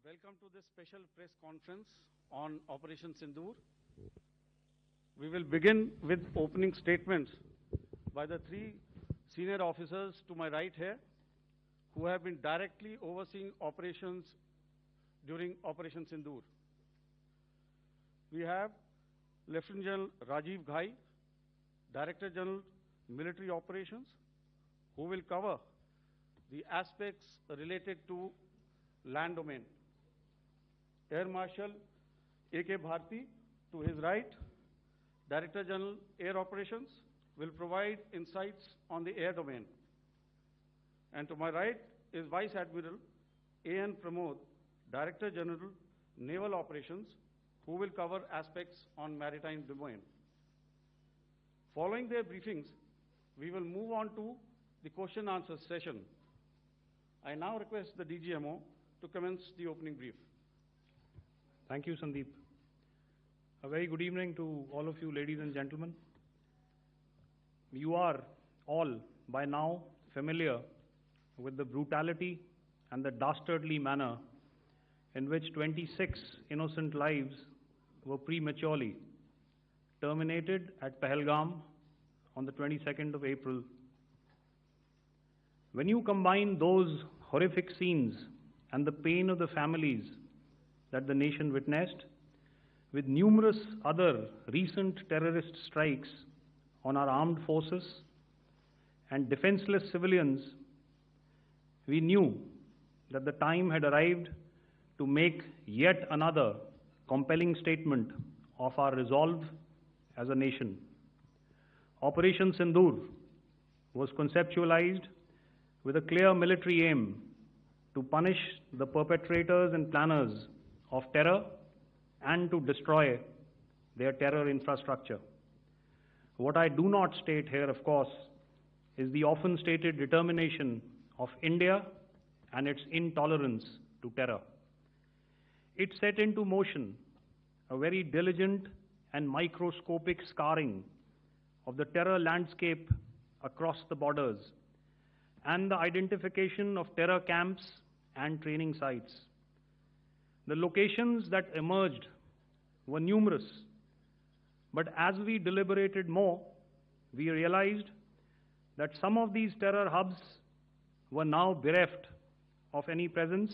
Welcome to this special press conference on Operation Sindoor. We will begin with opening statements by the three senior officers to my right here, who have been directly overseeing operations during Operation Sindoor. We have Lieutenant General Rajiv Ghai, Director General Military Operations, who will cover the aspects related to land domain. Air Marshal A.K. Bharti, to his right, Director General Air Operations, will provide insights on the air domain. And to my right is Vice Admiral A.N. Pramod, Director General Naval Operations, who will cover aspects on maritime domain. Following their briefings, we will move on to the question-answer session. I now request the DGMO to commence the opening brief. Thank you, Sandeep. A very good evening to all of you, ladies and gentlemen. You are all by now familiar with the brutality and the dastardly manner in which 26 innocent lives were prematurely terminated at Pahalgam on the 22nd of April. When you combine those horrific scenes and the pain of the families that the nation witnessed with numerous other recent terrorist strikes on our armed forces and defenseless civilians, we knew that the time had arrived to make yet another compelling statement of our resolve as a nation. Operation Sindoor was conceptualized with a clear military aim to punish the perpetrators and planners of terror and to destroy their terror infrastructure. What I do not state here, of course, is the often stated determination of India and its intolerance to terror. It set into motion a very diligent and microscopic scarring of the terror landscape across the borders and the identification of terror camps and training sites. The locations that emerged were numerous, but as we deliberated more, we realized that some of these terror hubs were now bereft of any presence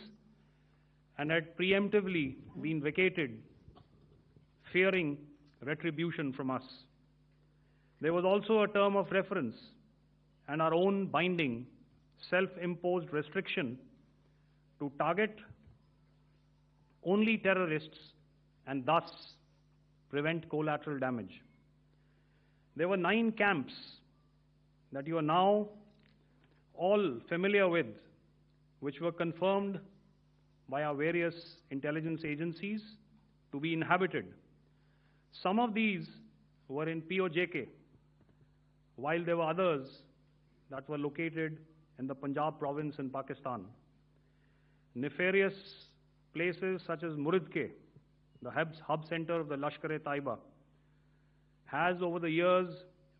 and had preemptively been vacated, fearing retribution from us. There was also a term of reference and our own binding, self-imposed restriction to target only terrorists and thus prevent collateral damage. There were 9 camps that you are now all familiar with, which were confirmed by our various intelligence agencies to be inhabited. Some of these were in POJK, while there were others that were located in the Punjab province in Pakistan. Nefarious places such as Muridke, the hub center of the Lashkar-e-Taiba, has over the years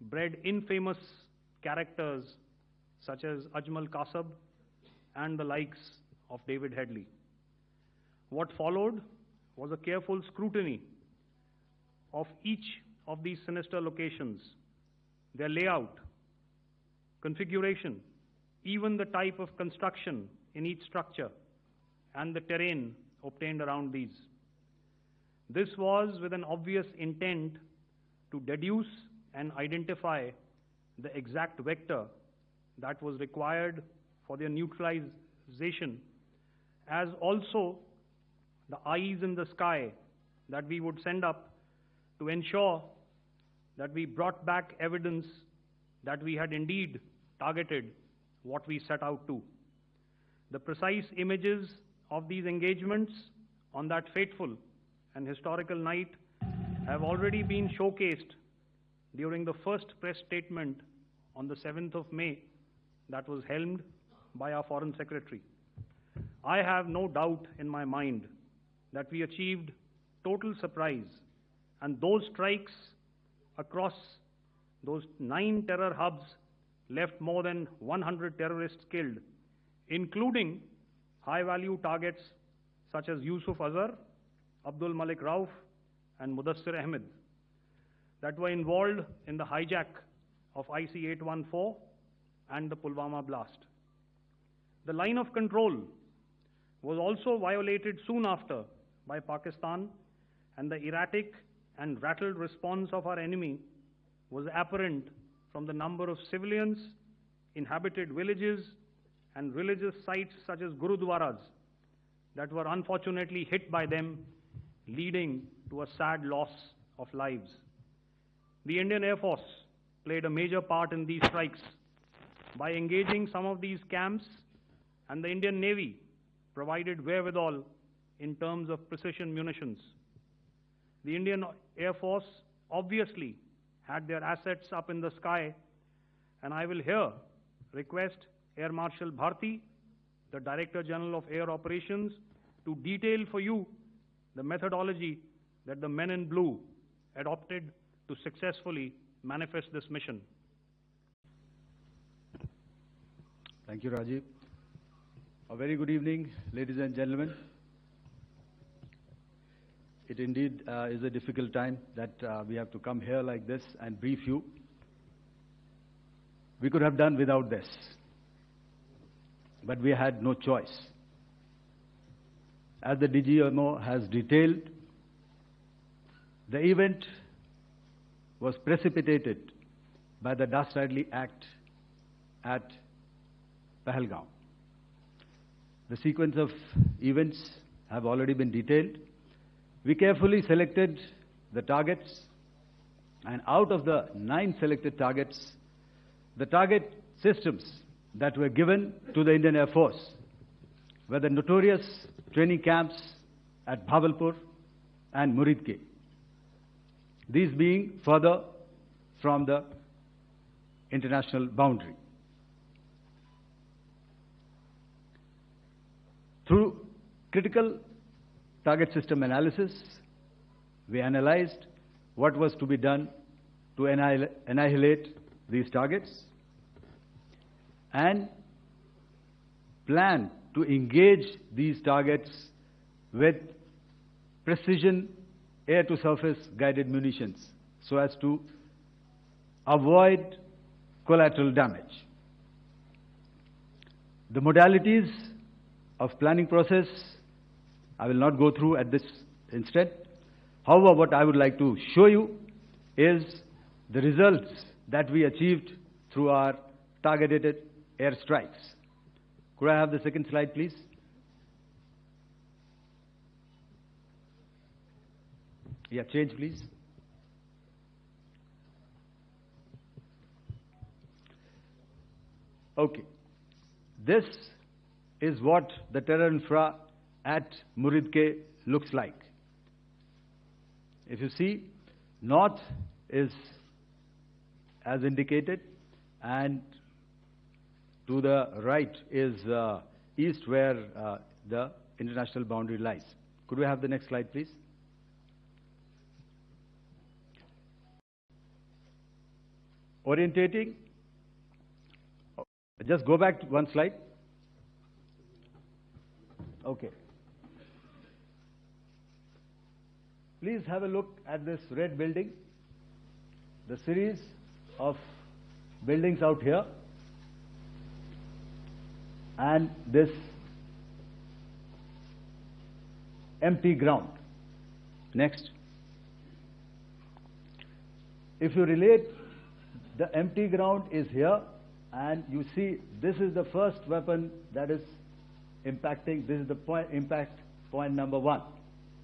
bred infamous characters such as Ajmal Kasab and the likes of David Headley. What followed was a careful scrutiny of each of these sinister locations, their layout, configuration, even the type of construction in each structure, and the terrain obtained around these. This was with an obvious intent to deduce and identify the exact vector that was required for their neutralization, as also the eyes in the sky that we would send up to ensure that we brought back evidence that we had indeed targeted what we set out to. The precise images of these engagements on that fateful and historical night have already been showcased during the first press statement on the 7th of May that was helmed by our Foreign Secretary. I have no doubt in my mind that we achieved total surprise, and those strikes across those 9 terror hubs left more than 100 terrorists killed, including high-value targets such as Yusuf Azhar, Abdul Malik Rauf, and Mudassir Ahmed that were involved in the hijack of IC-814 and the Pulwama blast. The line of control was also violated soon after by Pakistan, and the erratic and rattled response of our enemy was apparent from the number of civilians, inhabited villages, and religious sites such as Gurudwaras that were unfortunately hit by them, leading to a sad loss of lives. The Indian Air Force played a major part in these strikes by engaging some of these camps, and the Indian Navy provided wherewithal in terms of precision munitions. The Indian Air Force obviously had their assets up in the sky, and I will here request Air Marshal Bharti, the Director General of Air Operations, to detail for you the methodology that the men in blue adopted to successfully manifest this mission. Thank you, Rajiv. A very good evening, ladies and gentlemen. It indeed is a difficult time that we have to come here like this and brief you. We could have done without this, but we had no choice. As the DGMO has detailed, the event was precipitated by the dastardly act at Pahalgaon. The sequence of events have already been detailed. We carefully selected the targets, and out of the 9 selected targets, the target systems that were given to the Indian Air Force were the notorious training camps at Bhavalpur and Muridke, these being further from the international boundary. Through critical target system analysis, we analyzed what was to be done to annihilate these targets and plan to engage these targets with precision air-to-surface guided munitions so as to avoid collateral damage. The modalities of planning process I will not go through at this instant. However, what I would like to show you is the results that we achieved through our targeted airstrikes. Could I have the second slide, please? Yeah, change, please. Okay. This is what the terror infra at Muridke looks like. If you see, north is as indicated, and to the right is east, where the international boundary lies. Could we have the next slide, please? Orientating. Just go back to one slide. Okay. Please have a look at this red building, the series of buildings out here, and this empty ground. Next. If you relate, the empty ground is here, and you see this is the first weapon that is impacting. This is the impact point number 1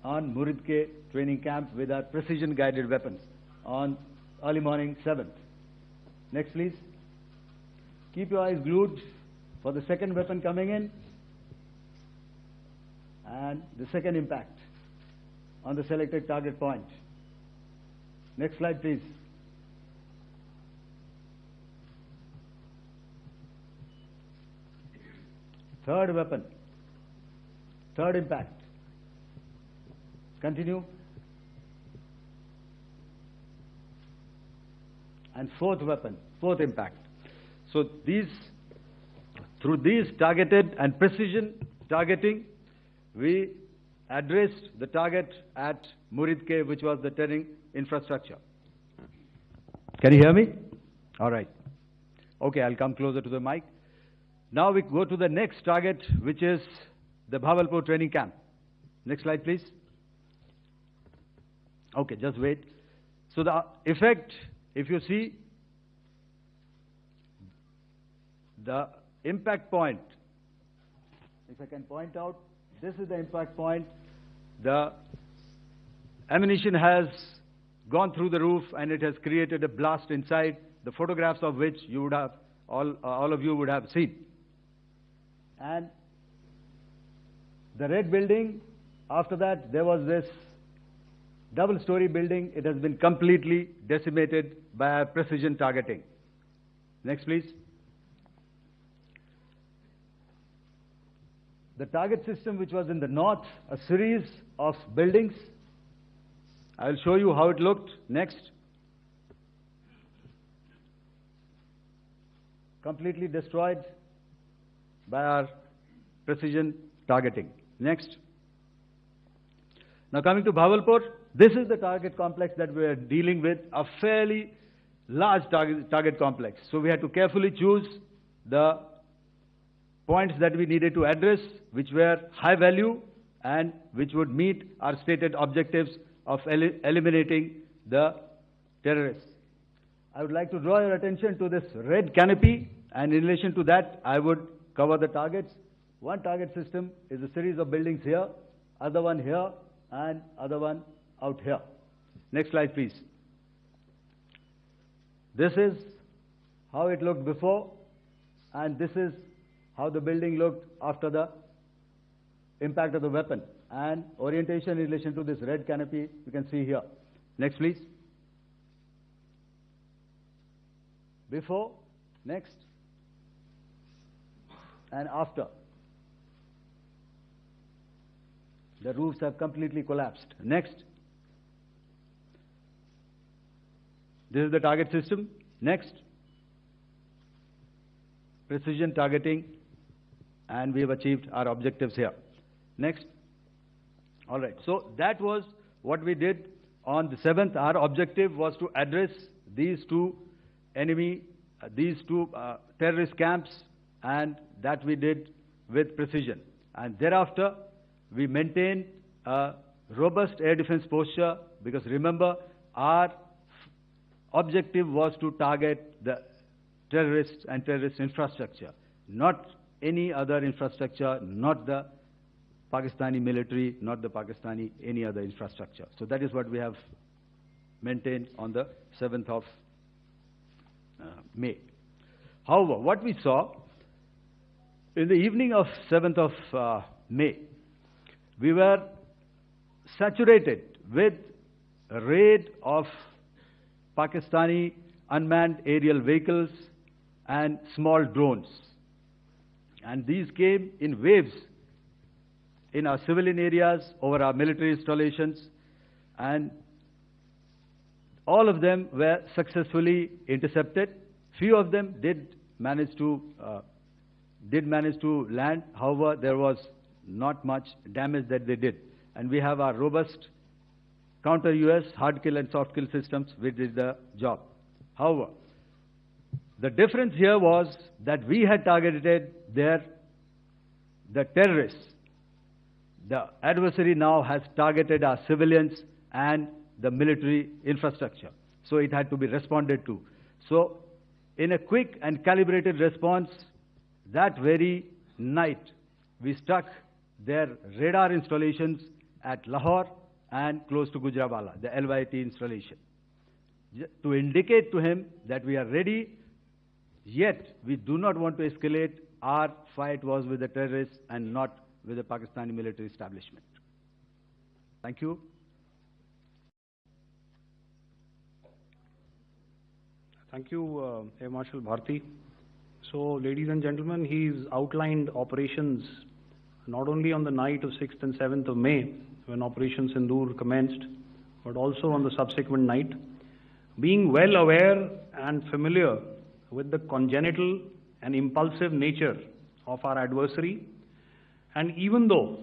on Muridke training camp with our precision guided weapons on early morning 7th. Next, please. Keep your eyes glued for the second weapon coming in and the second impact on the selected target point. Next slide, please. Third weapon, third impact. Continue. And fourth weapon, fourth impact. So through these targeted and precision targeting, we addressed the target at Muridke, which was the turning infrastructure. Can you hear me? All right. Okay, I'll come closer to the mic. Now we go to the next target, which is the Bhavalpur training camp. Next slide, please. Okay, just wait. So the effect, if you see, the impact point, if I can point out, this is the impact point. The ammunition has gone through the roof and it has created a blast inside, the photographs of which you would have, all of you would have seen. And the red building, after that, there was this double-story building. It has been completely decimated by precision targeting. Next, please. The target system, which was in the north, a series of buildings. I'll show you how it looked. Next. Completely destroyed by our precision targeting. Next. Now coming to Bhavalpur, this is the target complex that we are dealing with, a fairly large target complex. So we had to carefully choose the points that we needed to address, which were high value and which would meet our stated objectives of eliminating the terrorists. I would like to draw your attention to this red canopy, and in relation to that, I would cover the targets. One target system is a series of buildings here, other one here, and other one out here. Next slide, please. This is how it looked before, and this is how the building looked after the impact of the weapon. And orientation in relation to this red canopy, you can see here. Next, please. Before, next, and after. The roofs have completely collapsed. Next. This is the target system. Next. Precision targeting, and we have achieved our objectives here. Next. All right. So that was what we did on the 7th. Our objective was to address these two terrorist camps, and that we did with precision. And thereafter, we maintained a robust air defense posture, because remember, our objective was to target the terrorists and terrorist infrastructure, not any other infrastructure, not the Pakistani military, not the Pakistani any other infrastructure. So that is what we have maintained on the 7th of May. However, what we saw in the evening of 7th of May, we were saturated with a raid of Pakistani unmanned aerial vehicles and small drones. And these came in waves in our civilian areas, over our military installations, and all of them were successfully intercepted. Few of them did manage to land. However, there was not much damage that they did. And we have our robust counter-US hard kill and soft kill systems which did the job. However, the difference here was that we had targeted the terrorists. The adversary now has targeted our civilians and the military infrastructure. So it had to be responded to. So in a quick and calibrated response, that very night, we struck their radar installations at Lahore and close to Gujranwala, the LYT installation, to indicate to him that we are ready, yet we do not want to escalate. Our fight was with the terrorists and not with the Pakistani military establishment. Thank you. Thank you, Air Marshal Bharti. So, ladies and gentlemen, he's outlined operations not only on the night of 6th and 7th of May, when Operation Sindoor commenced, but also on the subsequent night. Being well aware and familiar with the congenital and impulsive nature of our adversary, and even though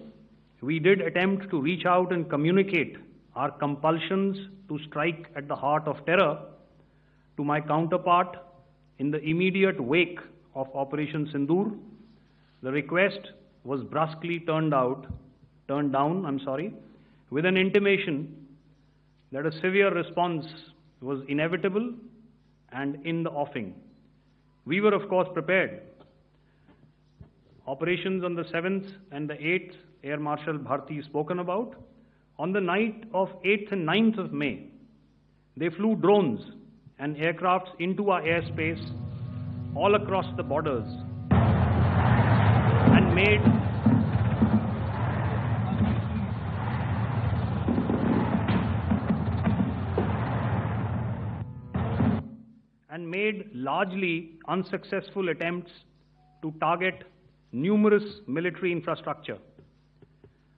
we did attempt to reach out and communicate our compulsions to strike at the heart of terror to my counterpart in the immediate wake of Operation Sindoor. The request was brusquely turned down, with an intimation that a severe response was inevitable and in the offing. We were, of course, prepared. Operations on the 7th and the 8th, Air Marshal Bharti spoken about. On the night of 8th and 9th of May, they flew drones and aircrafts into our airspace all across the borders and made largely unsuccessful attempts to target numerous military infrastructure.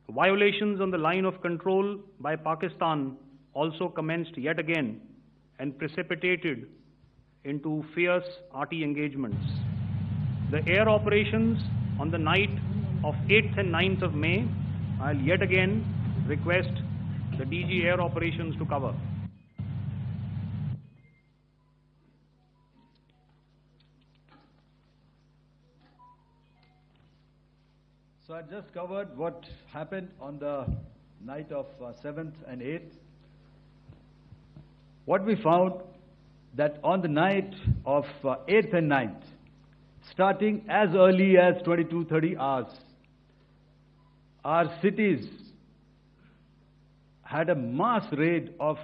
Violations on the line of control by Pakistan also commenced yet again and precipitated into fierce arty engagements. The air operations on the night of 8th and 9th of May, I'll yet again request the DG Air Operations to cover. So I just covered what happened on the night of 7th and 8th. What we found that on the night of 8th and 9th, starting as early as 22:30 hours, our cities had a mass raid of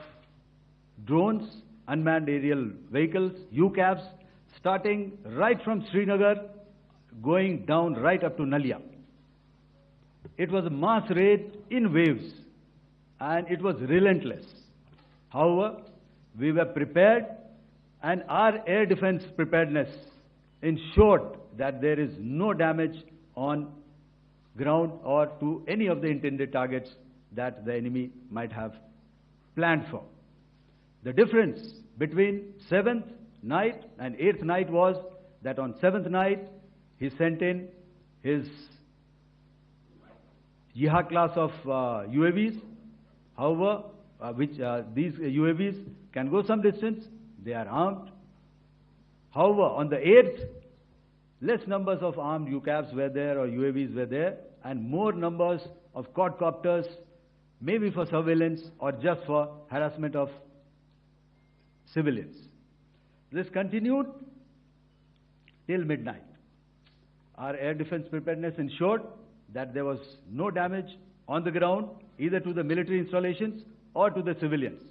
drones, unmanned aerial vehicles, UCAVs, starting right from Srinagar, going down right up to Nalia. It was a mass raid in waves, and it was relentless. However, we were prepared, and our air defense preparedness ensured that there is no damage on ground or to any of the intended targets that the enemy might have planned for. The difference between 7th night and 8th night was that on 7th night, he sent in his Jihad class of UAVs, however, these UAVs can go some distance, they are armed. However, on the 8th, less numbers of armed UCAVs were there or UAVs were there, and more numbers of quadcopters, maybe for surveillance or just for harassment of civilians. This continued till midnight. Our air defense preparedness ensured that there was no damage on the ground, either to the military installations or to the civilians.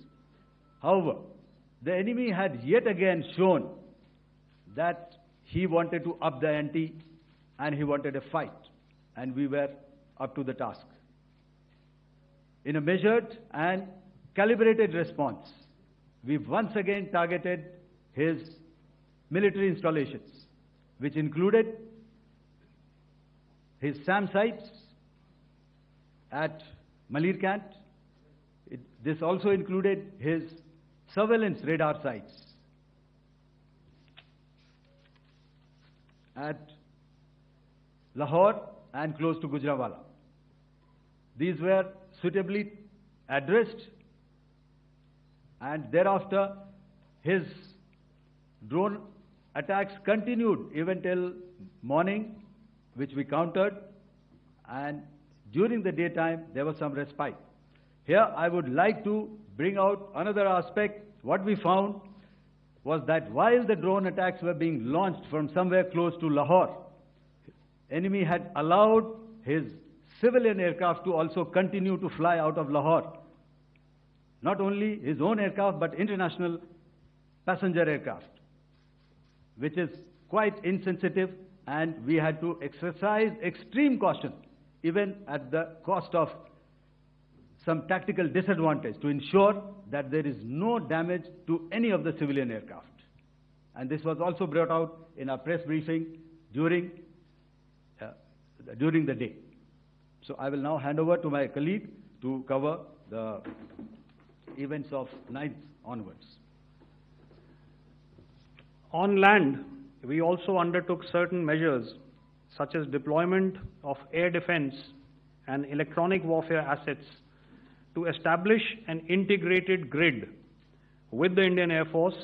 However, the enemy had yet again shown that he wanted to up the ante and he wanted a fight, and we were up to the task. In a measured and calibrated response, we once again targeted his military installations, which included his SAM sites at Malirkant. This also included his surveillance radar sites at Lahore and close to Gujranwala. These were suitably addressed, and thereafter his drone attacks continued even till morning, which we countered, and during the daytime there was some respite. Here I would like to bring out another aspect. What we found was that while the drone attacks were being launched from somewhere close to Lahore, enemy had allowed his civilian aircraft to also continue to fly out of Lahore. Not only his own aircraft, but international passenger aircraft, which is quite insensitive, and we had to exercise extreme caution, even at the cost of some tactical disadvantage, to ensure that there is no damage to any of the civilian aircraft. And this was also brought out in our press briefing during the day. So I will now hand over to my colleague to cover the events of 9th onwards. On land, we also undertook certain measures such as deployment of air defense and electronic warfare assets to establish an integrated grid with the Indian Air Force,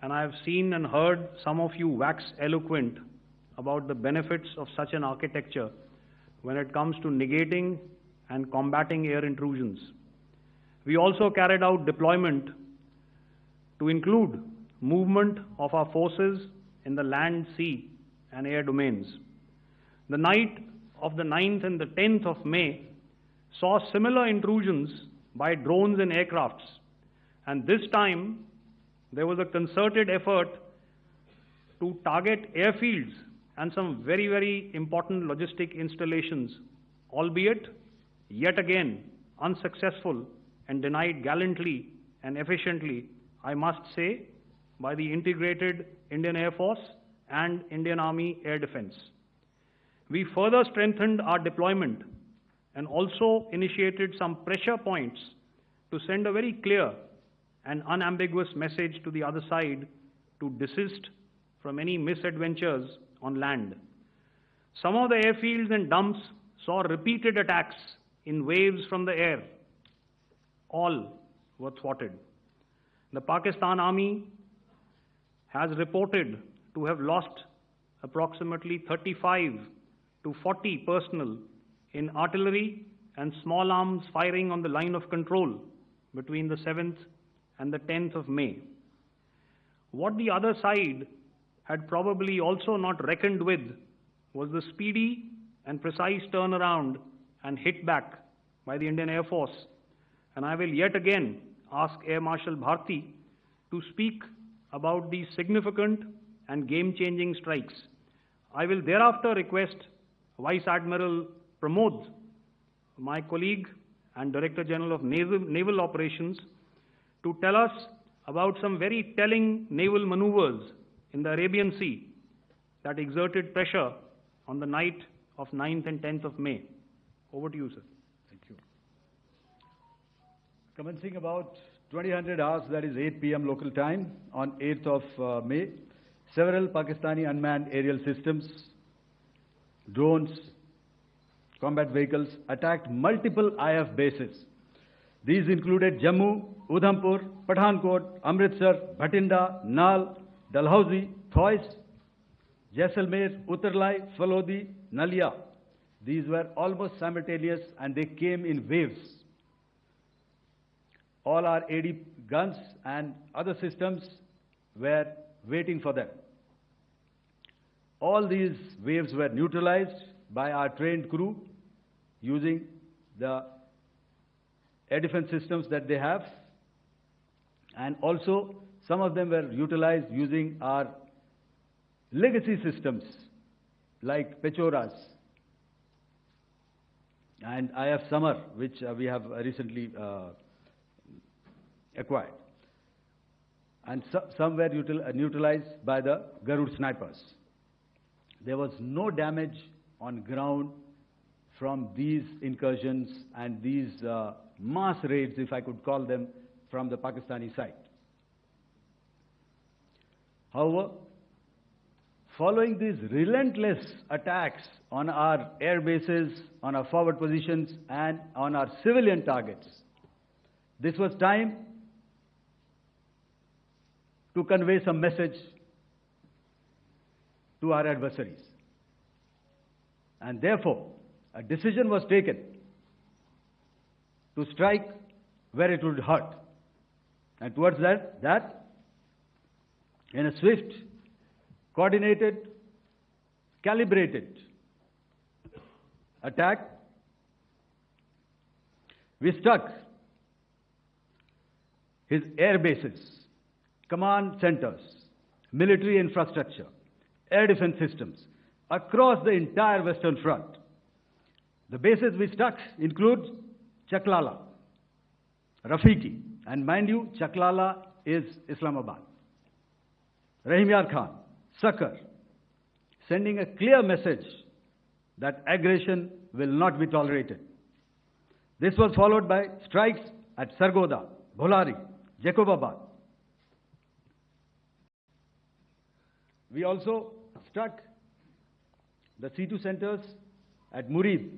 and I have seen and heard some of you wax eloquent about the benefits of such an architecture when it comes to negating and combating air intrusions. We also carried out deployment to include movement of our forces in the land, sea, and air domains. The night of the 9th and the 10th of May saw similar intrusions by drones and aircrafts, and this time there was a concerted effort to target airfields and some very, very important logistic installations, albeit yet again unsuccessful and denied gallantly and efficiently, I must say, by the integrated Indian Air Force and Indian Army Air Defense. We further strengthened our deployment and also initiated some pressure points to send a very clear and unambiguous message to the other side to desist from any misadventures on land. Some of the airfields and dumps saw repeated attacks in waves from the air. All were thwarted. The Pakistan Army has reported to have lost approximately 35 to 40 personnel in artillery and small arms firing on the line of control between the 7th and the 10th of May. What the other side had probably also not reckoned with was the speedy and precise turnaround and hit back by the Indian Air Force. And I will yet again ask Air Marshal Bharti to speak about these significant and game-changing strikes. I will thereafter request Vice Admiral Pramod, my colleague and Director General of Naval Operations, to tell us about some very telling naval maneuvers in the Arabian Sea that exerted pressure on the night of 9th and 10th of May. Over to you, sir. Thank you. Commencing about 2000 hours, that is 8 p.m. local time, on 8th of May, several Pakistani unmanned aerial systems, drones, combat vehicles attacked multiple IF bases. These included Jammu, Udhampur, Pathankot, Amritsar, Bhatinda, Naval, Dalhousie, Thois, Jaisalmer, Uttarlai, Falodi, Nalia. These were almost simultaneous and they came in waves. All our AD guns and other systems were waiting for them. All these waves were neutralized by our trained crew using the air defense systems that they have, and also some of them were utilized using our legacy systems like Pechoras and IF Summer, which we have recently acquired. And some were neutralized by the Garud snipers. There was no damage on ground from these incursions and these mass raids, if I could call them, from the Pakistani side. However, following these relentless attacks on our air bases, on our forward positions, and on our civilian targets, this was time to convey some message to our adversaries. And therefore, a decision was taken to strike where it would hurt. And towards that, in a swift, coordinated, calibrated attack, we struck his air bases, command centers, military infrastructure, air defense systems across the entire Western Front. The bases we struck include Chaklala, Rafiki, and mind you, Chaklala is Islamabad. Rahim Yar Khan, Sakar, sending a clear message that aggression will not be tolerated. This was followed by strikes at Sargoda, Bholari, Jacobabad. We also struck the C2 centers at Murid,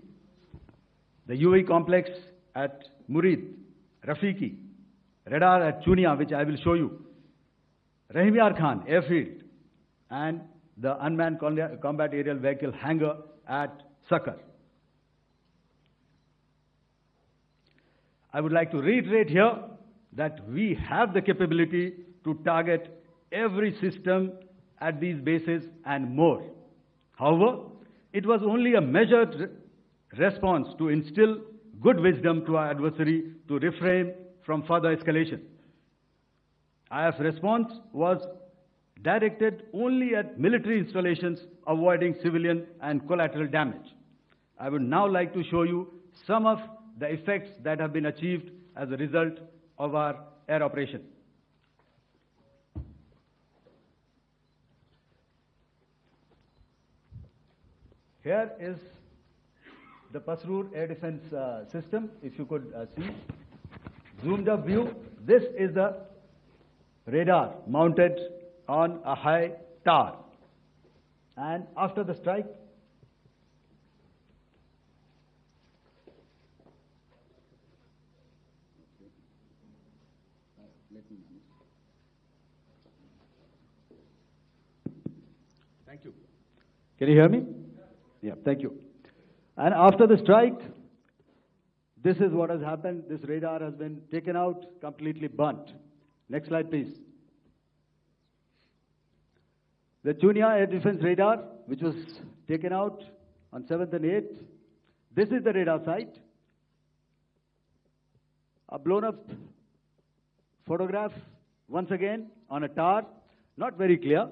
the UAE complex at Murid, Rafiki, radar at Chunia, which I will show you, Rahimyar Khan airfield, and the unmanned combat aerial vehicle hangar at Sakar. I would like to reiterate here that we have the capability to target every system at these bases and more. However, it was only a measured response to instill good wisdom to our adversary to refrain from further escalation. IF response was directed only at military installations, avoiding civilian and collateral damage. I would now like to show you some of the effects that have been achieved as a result of our air operation. Here is the Pasrur air defense system, if you could see. Zoomed up view, this is the radar mounted on a high tower. And after the strike, thank you. Can you hear me? Yeah, thank you. And after the strike, this is what has happened. This radar has been taken out, completely burnt. Next slide, please. The Chunia air defense radar, which was taken out on 7th and 8th. This is the radar site. A blown up photograph, once again, on a tower. Not very clear,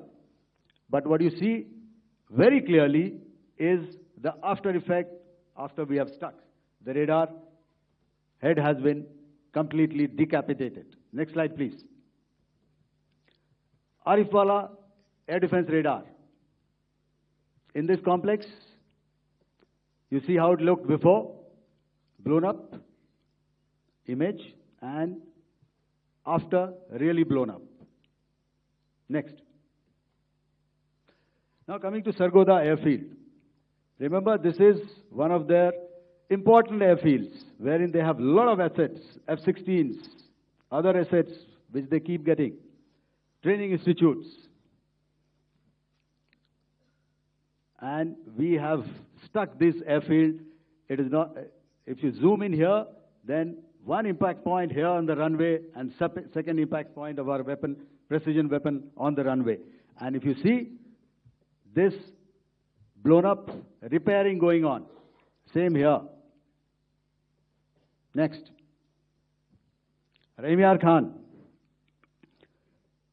but what you see very clearly is the after effect after we have struck. The radar head has been completely decapitated. Next slide, please. Arifwala air defense radar. In this complex, you see how it looked before, blown up image, and after really blown up. Next. Now coming to Sargodha airfield. Remember, this is one of their important airfields wherein they have a lot of assets, F-16s, other assets which they keep getting, training institutes. And we have stuck this airfield. It is not, if you zoom in here, then one impact point here on the runway and second impact point of our weapon, precision weapon on the runway. And if you see this blown up, repairing going on. Same here. Next. Rahimyar Khan.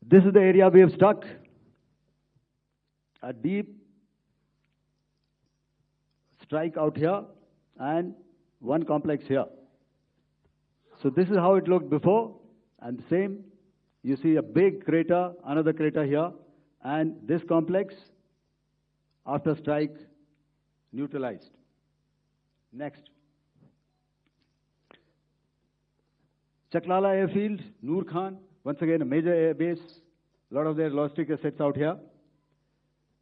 This is the area we have struck. A deep strike out here and one complex here. So this is how it looked before, and same. You see a big crater, another crater here, and this complex after strike neutralized. Next. Chaklala airfield, Noor Khan, once again a major air base, a lot of their logistic assets out here.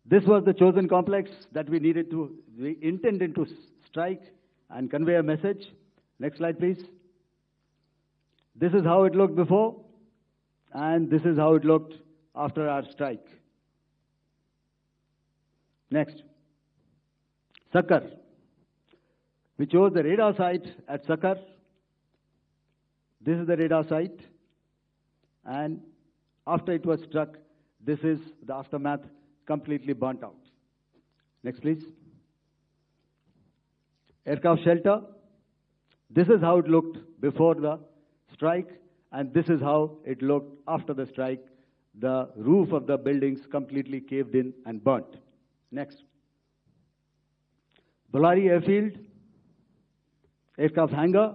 This was the chosen complex that we intended to strike and convey a message. Next slide, please. This is how it looked before, and this is how it looked after our strike. Next. Sakar. We chose the radar site at Sakar. This is the radar site. And after it was struck, this is the aftermath, completely burnt out. Next, please. Aircraft shelter. This is how it looked before the strike, and this is how it looked after the strike. The roof of the buildings completely caved in and burnt. Next. Bolari airfield, aircraft hangar.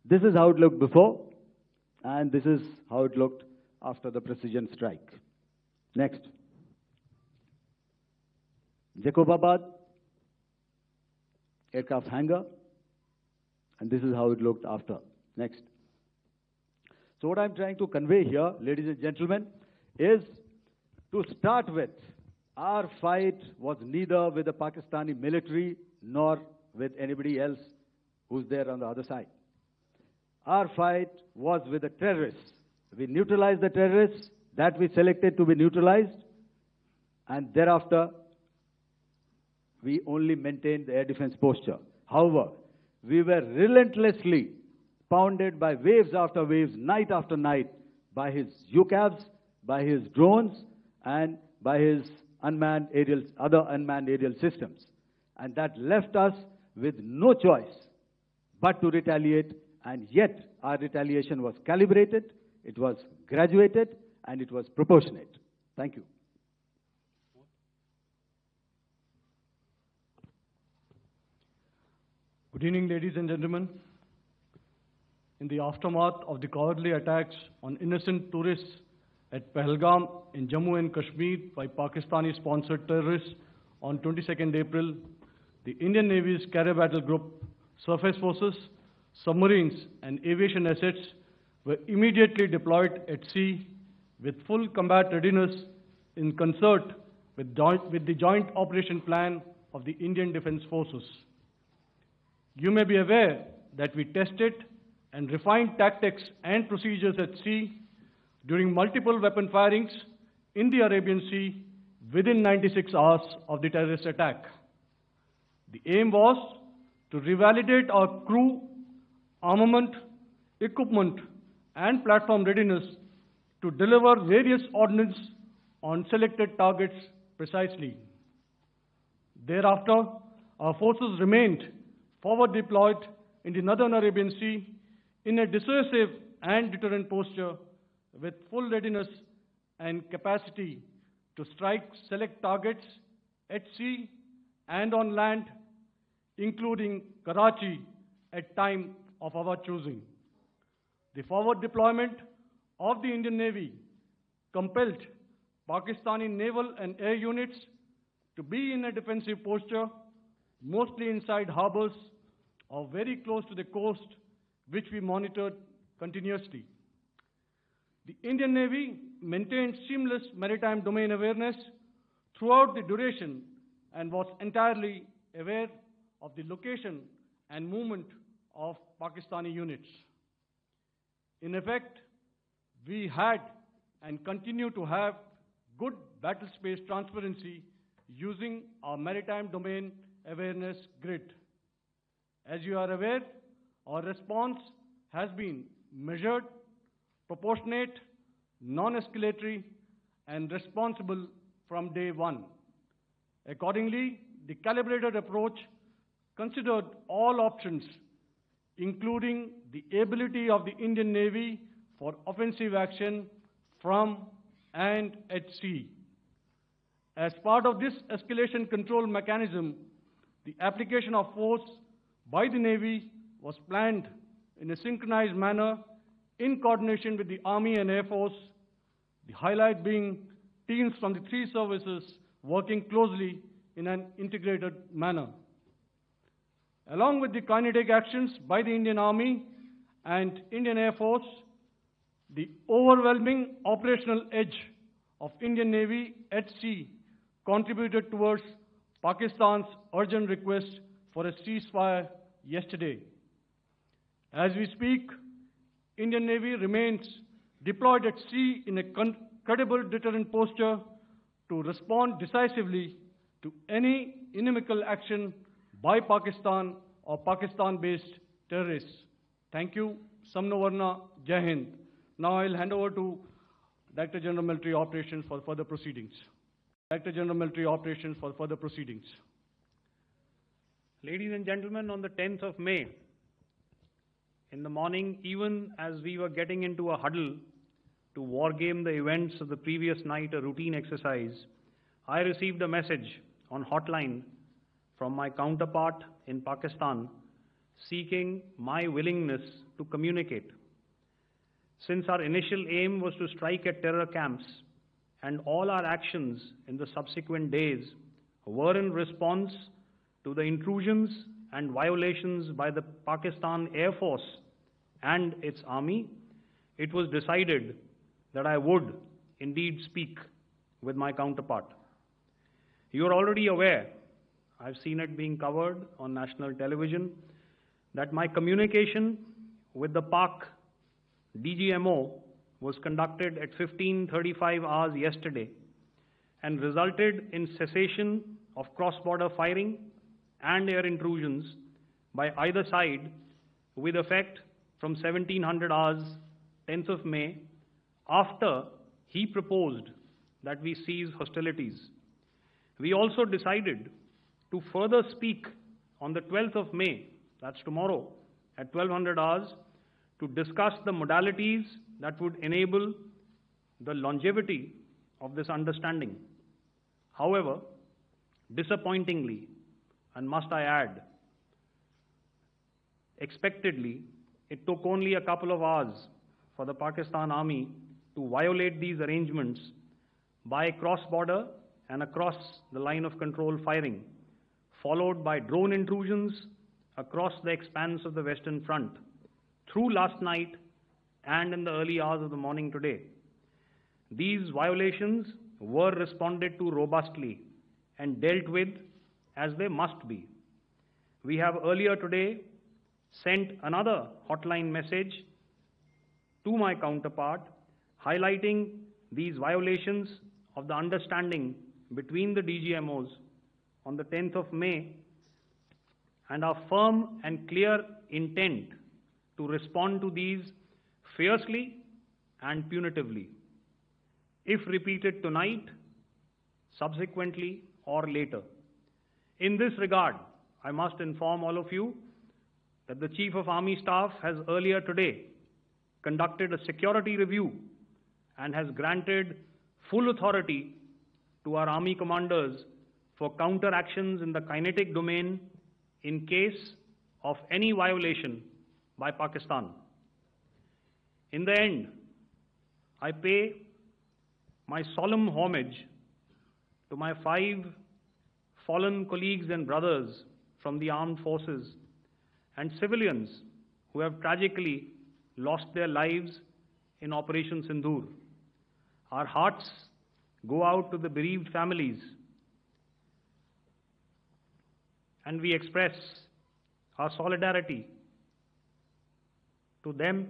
This is how it looked before, and this is how it looked after the precision strike. Next. Jacobabad, aircraft hangar, and this is how it looked after. Next. So what I'm trying to convey here, ladies and gentlemen, is to start with, our fight was neither with the Pakistani military nor with anybody else who's there on the other side. Our fight was with the terrorists. We neutralized the terrorists that we selected to be neutralized, and thereafter, we only maintained the air defense posture. However, we were relentlessly pounded by waves after waves, night after night, by his UCAVs, by his drones, and by his other unmanned aerial systems. And that left us with no choice but to retaliate, and yet our retaliation was calibrated, it was graduated, and it was proportionate. Thank you. Good evening, ladies and gentlemen. In the aftermath of the cowardly attacks on innocent tourists at Pahalgam in Jammu and Kashmir by Pakistani-sponsored terrorists on 22nd April, the Indian Navy's carrier battle group, surface forces, submarines, and aviation assets were immediately deployed at sea with full combat readiness in concert with the joint operation plan of the Indian Defence Forces. You may be aware that we tested and refined tactics and procedures at sea during multiple weapon firings in the Arabian Sea within 96 hours of the terrorist attack. The aim was to revalidate our crew, armament, equipment, and platform readiness to deliver various ordnance on selected targets precisely. Thereafter, our forces remained forward deployed in the Northern Arabian Sea in a dissuasive and deterrent posture with full readiness and capacity to strike select targets at sea and on land, including Karachi at time of our choosing. The forward deployment of the Indian Navy compelled Pakistani naval and air units to be in a defensive posture, mostly inside harbors or very close to the coast, which we monitored continuously. The Indian Navy maintained seamless maritime domain awareness throughout the duration and was entirely aware of the location and movement of Pakistani units. In effect, we had and continue to have good battle space transparency using our maritime domain awareness grid. As you are aware, our response has been measured, proportionate, non-escalatory, and responsible from day one. Accordingly, the calibrated approach considered all options, including the ability of the Indian Navy for offensive action from and at sea. As part of this escalation control mechanism, the application of force by the Navy was planned in a synchronized manner in coordination with the Army and Air Force, the highlight being teams from the three services working closely in an integrated manner. Along with the kinetic actions by the Indian Army and Indian Air Force, the overwhelming operational edge of Indian Navy at sea contributed towards Pakistan's urgent request for a ceasefire yesterday. As we speak, Indian Navy remains deployed at sea in a credible deterrent posture to respond decisively to any inimical action by Pakistan or Pakistan-based terrorists. Thank you. Samno Varna, Jai Hind. Now I'll hand over to Director General Military Operations for further proceedings. Director General Military Operations for further proceedings. Ladies and gentlemen, on the 10th of May, in the morning, even as we were getting into a huddle to wargame the events of the previous night, a routine exercise, I received a message on hotline from my counterpart in Pakistan seeking my willingness to communicate. Since our initial aim was to strike at terror camps, and all our actions in the subsequent days were in response to the intrusions and violations by the Pakistan Air Force and its army, it was decided that I would indeed speak with my counterpart. You are already aware, I've seen it being covered on national television, that my communication with the Pak DGMO was conducted at 15:35 hours yesterday and resulted in cessation of cross-border firing and air intrusions by either side with effect from 1700 hours, 10th of May, after he proposed that we cease hostilities. We also decided to further speak on the 12th of May, that's tomorrow, at 1200 hours, to discuss the modalities that would enable the longevity of this understanding. However, disappointingly, and must I add, expectedly, it took only a couple of hours for the Pakistan Army to violate these arrangements by cross-border and across the line of control firing, followed by drone intrusions across the expanse of the Western Front through last night and in the early hours of the morning today. These violations were responded to robustly and dealt with as they must be. We have earlier today sent another hotline message to my counterpart highlighting these violations of the understanding between the DGMOs on the 10th of May and our firm and clear intent to respond to these fiercely and punitively, if repeated tonight, subsequently, or later. In this regard, I must inform all of you that the Chief of Army Staff has earlier today conducted a security review and has granted full authority to our Army commanders for counter-actions in the kinetic domain in case of any violation by Pakistan. In the end, I pay my solemn homage to my 5 fallen colleagues and brothers from the armed forces and civilians who have tragically lost their lives in Operation Sindoor. Our hearts go out to the bereaved families, and we express our solidarity to them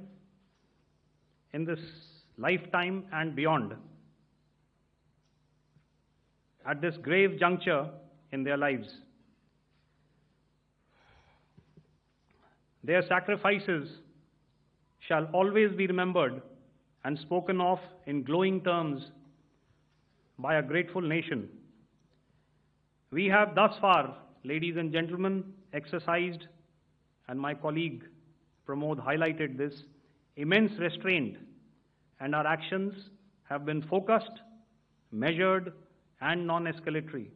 in this lifetime and beyond, at this grave juncture in their lives. Their sacrifices shall always be remembered and spoken of in glowing terms by a grateful nation. We have thus far, ladies and gentlemen, exercised, and my colleague Pramod highlighted this, immense restraint, and our actions have been focused, measured, and non-escalatory.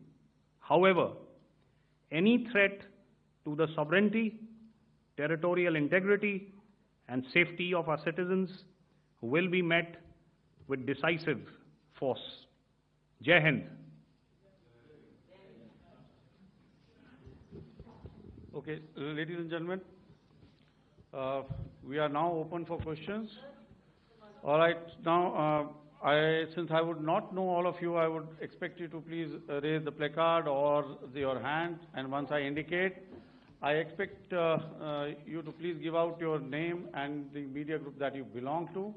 However, any threat to the sovereignty, territorial integrity, and safety of our citizens will be met with decisive force. Jai Hind. Okay, ladies and gentlemen, we are now open for questions. All right, now, since I would not know all of you, I would expect you to please raise the placard or your hand, and once I indicate, I expect you to please give out your name and the media group that you belong to.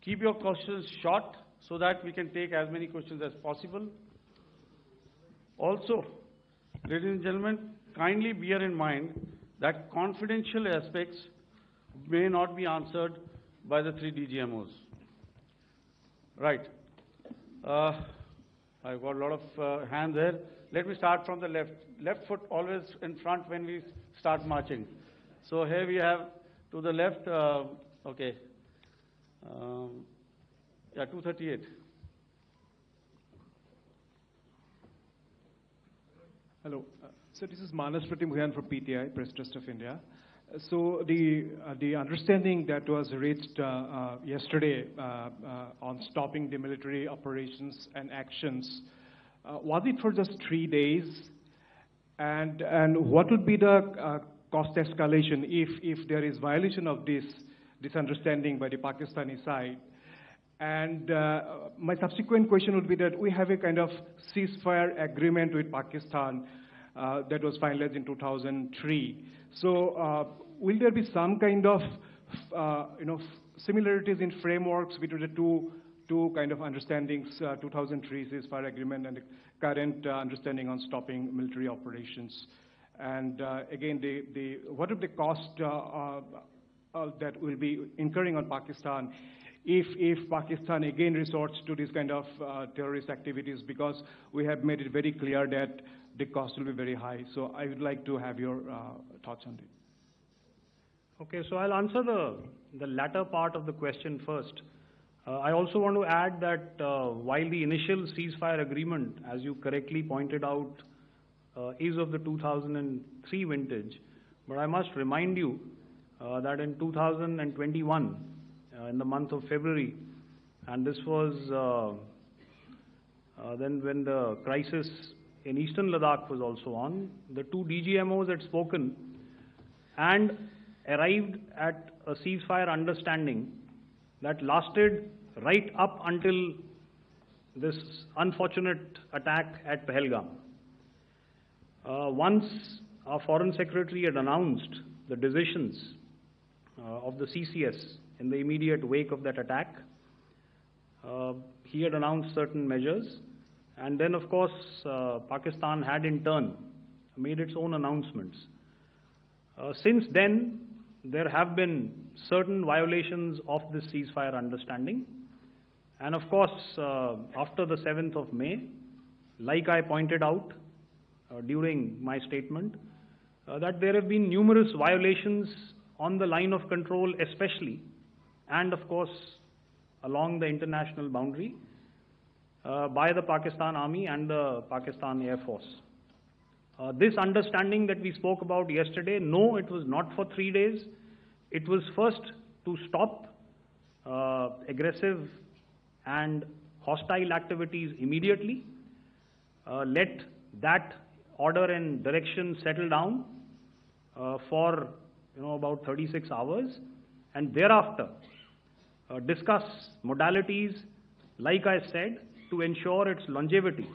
Keep your questions short so that we can take as many questions as possible. Also, ladies and gentlemen, kindly bear in mind that confidential aspects may not be answered by the 3 DGMOs. Right. I've got a lot of hands there. Let me start from the left. Left foot always in front when we start marching. So here we have to the left, okay. Yeah, 238. Hello. So this is Manas Pratimugyan from PTI, Press Trust of India. So the understanding that was reached yesterday on stopping the military operations and actions, was it for just 3 days? And what would be the cost escalation if there is violation of this understanding by the Pakistani side? And my subsequent question would be that we have a kind of ceasefire agreement with Pakistan. that was finalized in 2003. So will there be some kind of similarities in frameworks between the two kind of understandings, 2003 ceasefire agreement and the current understanding on stopping military operations? And again, what are the cost that will be incurring on Pakistan if Pakistan again resorts to this kind of terrorist activities, because we have made it very clear that the cost will be very high. So I would like to have your thoughts on it. Okay, so I'll answer the latter part of the question first. I also want to add that while the initial ceasefire agreement, as you correctly pointed out, is of the 2003 vintage, but I must remind you that in 2021, in the month of February, and this was then when the crisis in eastern Ladakh was also on, the two DGMOs had spoken and arrived at a ceasefire understanding that lasted right up until this unfortunate attack at Pahalgam. Once our Foreign Secretary had announced the decisions of the CCS in the immediate wake of that attack, he had announced certain measures, and then of course Pakistan had in turn made its own announcements. Since then, there have been certain violations of this ceasefire understanding, and of course after the 7th of May, like I pointed out during my statement, that there have been numerous violations on the line of control especially, and of course along the international boundary by the Pakistan Army and the Pakistan Air Force. This understanding that we spoke about yesterday, no, it was not for 3 days. It was first to stop aggressive and hostile activities immediately, let that order and direction settle down for about 36 hours, and thereafter discuss modalities, like I said, to ensure its longevity.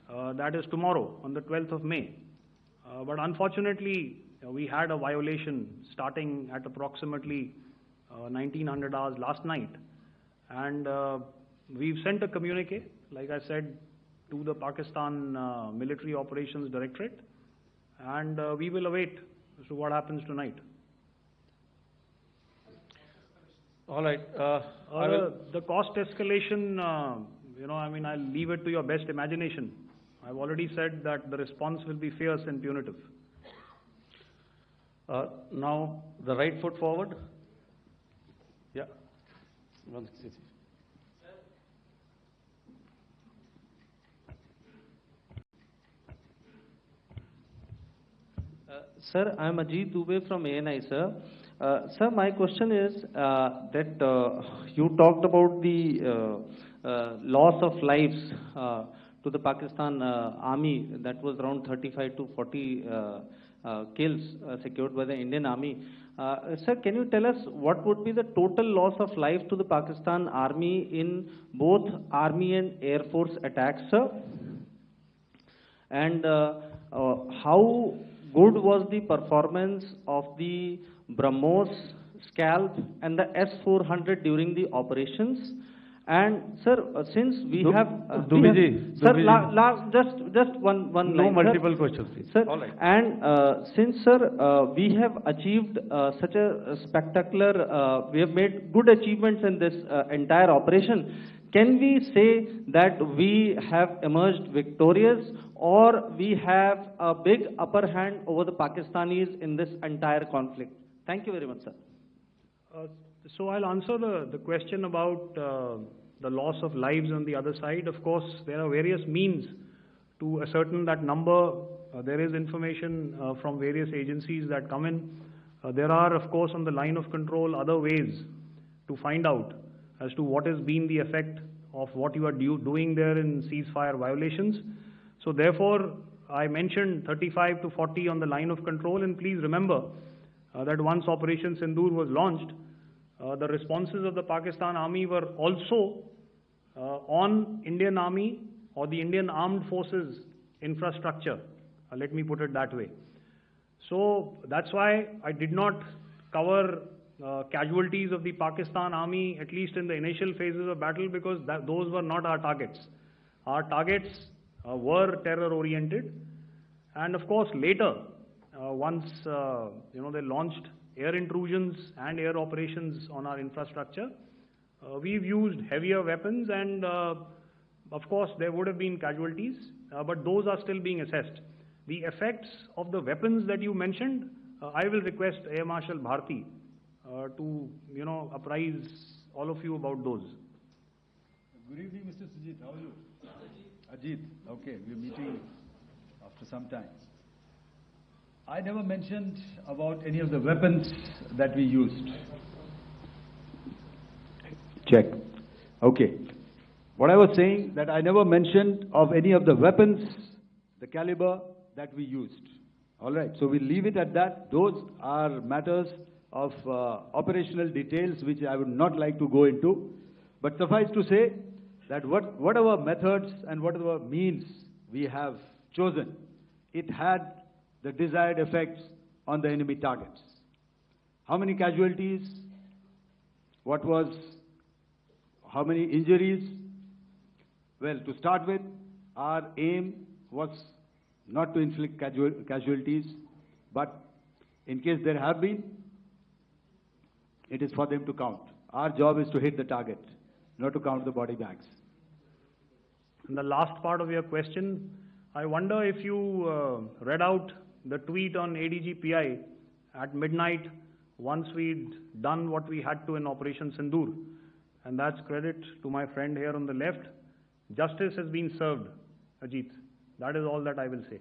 That is tomorrow, on the 12th of May. But unfortunately, we had a violation starting at approximately 1900 hours last night. And we've sent a communique, like I said, to the Pakistan Military Operations Directorate. And we will await as to what happens tonight. All right. The cost escalation, I'll leave it to your best imagination. I've already said that the response will be fierce and punitive. Now, the right foot forward. Yeah. Sir, I am Ajit Dubey from ANI, sir. Sir, my question is that you talked about the loss of lives to the Pakistan Army, that was around 35 to 40 kills secured by the Indian Army. Sir, can you tell us what would be the total loss of life to the Pakistan Army in both Army and Air Force attacks, sir? And how good was the performance of the BrahMos, Scalp and the S-400 during the operations? And sir, since we have just one line, no multiple questions, please. Sir, all right. And since sir, we have achieved such a spectacular, we have made good achievements in this entire operation, can we say that we have emerged victorious, or we have a big upper hand over the Pakistanis in this entire conflict? Thank you very much, sir. So I'll answer the question about the loss of lives on the other side. Of course, there are various means to ascertain that number. There is information from various agencies that come in. There are, of course, on the line of control, other ways to find out as to what has been the effect of what you are doing there in ceasefire violations. So therefore, I mentioned 35 to 40 on the line of control, and please remember that once Operation Sindoor was launched, the responses of the Pakistan Army were also on Indian Army or the Indian Armed Forces infrastructure Let me put it that way. So that's why I did not cover casualties of the Pakistan army, at least in the initial phases of battle, because those were not our targets. Our targets were terror-oriented, and of course later, once they launched air intrusions and air operations on our infrastructure, we've used heavier weapons, and of course there would have been casualties, but those are still being assessed. The effects of the weapons that you mentioned, I will request Air Marshal Bharti to apprise all of you about those. Good evening, Mr. Sujit. How are you? Ajit. Okay, we're meeting after some time. I never mentioned about any of the weapons that we used. Check. Okay. What I was saying, that I never mentioned of any of the weapons, the caliber that we used. All right, so we'll leave it at that. Those are matters of operational details which I would not like to go into. But suffice to say that whatever methods and whatever means we have chosen, it had the desired effects on the enemy targets. How many casualties? How many injuries? Well, to start with, our aim was not to inflict casualties, but in case there have been, it is for them to count. Our job is to hit the target, not to count the body bags. And the last part of your question, I wonder if you read out the tweet on ADG-PI at midnight once we'd done what we had to in Operation Sindoor. And that's credit to my friend here on the left. Justice has been served, Ajit. That is all that I will say.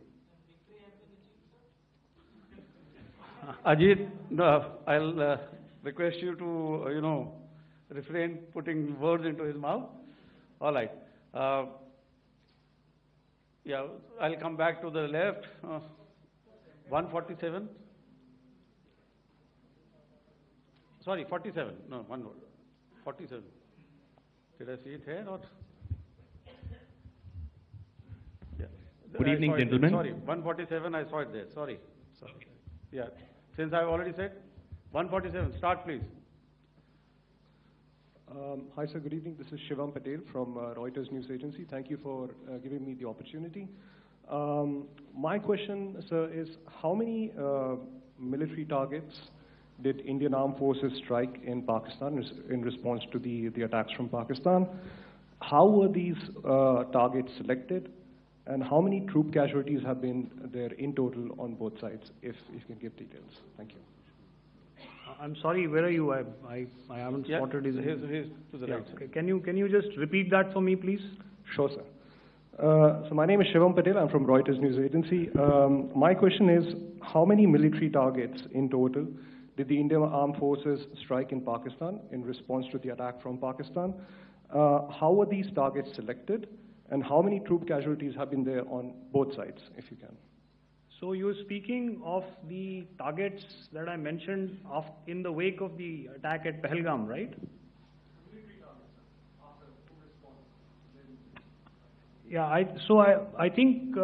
Ajit, I'll request you to, refrain putting words into his mouth. All right. Yeah, I'll come back to the left. 147. Sorry, 47. No, one word. 47. Did I see it here or? Yeah. Good evening, gentlemen. Sorry, 147, I saw it there. Sorry. Yeah. Since I've already said, 147, start please. Hi sir, good evening. This is Shivam Patel from Reuters News Agency. Thank you for giving me the opportunity. My question, sir, is how many military targets did Indian Armed Forces strike in Pakistan in response to the attacks from Pakistan? How were these targets selected? And how many troop casualties have been there in total on both sides, if you can give details? Thank you. I'm sorry, where are you? I haven't spotted his. He's to the right. Okay. Can you just repeat that for me, please? Sure, sir. So my name is Shivam Patel. I'm from Reuters News Agency. My question is, how many military targets in total did the Indian Armed Forces strike in Pakistan in response to the attack from Pakistan? How were these targets selected? And how many troop casualties have been there on both sides, if you can? So you're speaking of the targets that I mentioned in the wake of the attack at Pahalgam, right? Yeah, I think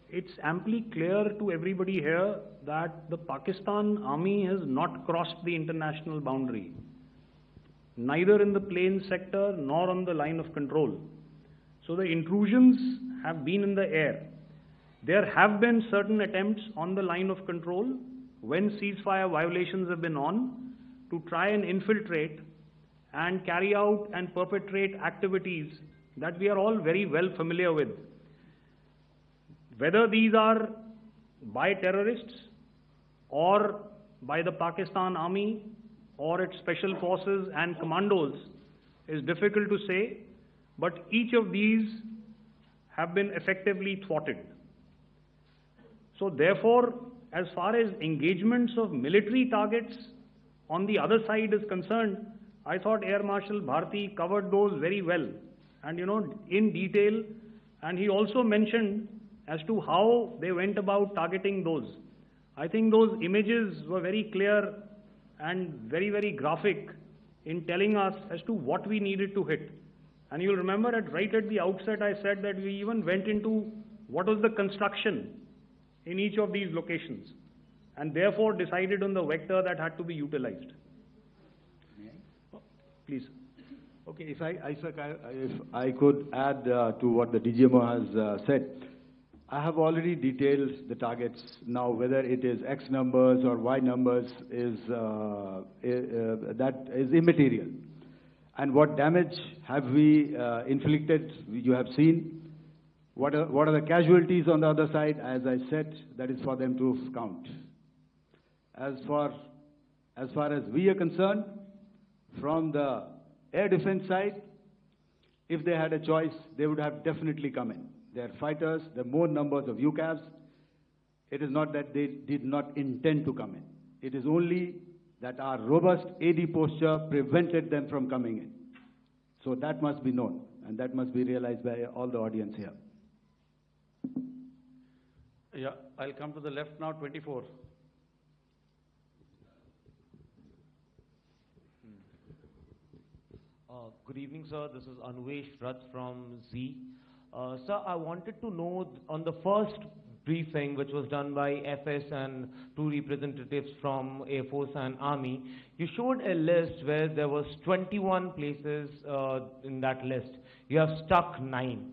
it's amply clear to everybody here that the Pakistan army has not crossed the international boundary, neither in the plain sector nor on the line of control. So the intrusions have been in the air. There have been certain attempts on the line of control when ceasefire violations have been on to try and infiltrate and carry out and perpetrate activities that we are all very well familiar with. Whether these are by terrorists or by the Pakistan army or its special forces and commandos is difficult to say, but each of these have been effectively thwarted. So therefore, as far as engagements of military targets on the other side is concerned, I thought Air Marshal Bharti covered those very well and in detail, and he also mentioned as to how they went about targeting those. I think those images were very clear and very, very graphic in telling us as to what we needed to hit. And you'll remember right at the outset I said that we even went into what was the construction in each of these locations, and therefore decided on the vector that had to be utilized. Please. Okay, if I could add to what the DGMO has said, I have already detailed the targets. Now, whether it is X numbers or Y numbers is that is immaterial. And what damage have we inflicted? You have seen. What are the casualties on the other side? As I said, that is for them to count. As far as we are concerned, from the air defense side, if they had a choice, they would have definitely come in. They are fighters, there are more numbers of UCAVs. It is not that they did not intend to come in. It is only that our robust AD posture prevented them from coming in. So that must be known, and that must be realized by all the audience here. Yeah, I'll come to the left now, 24. Good evening, sir. This is Anuvesh Rath from Z. Sir, I wanted to know on the first briefing, which was done by FS and two representatives from Air Force and Army, you showed a list where there was 21 places in that list. You have stuck 9.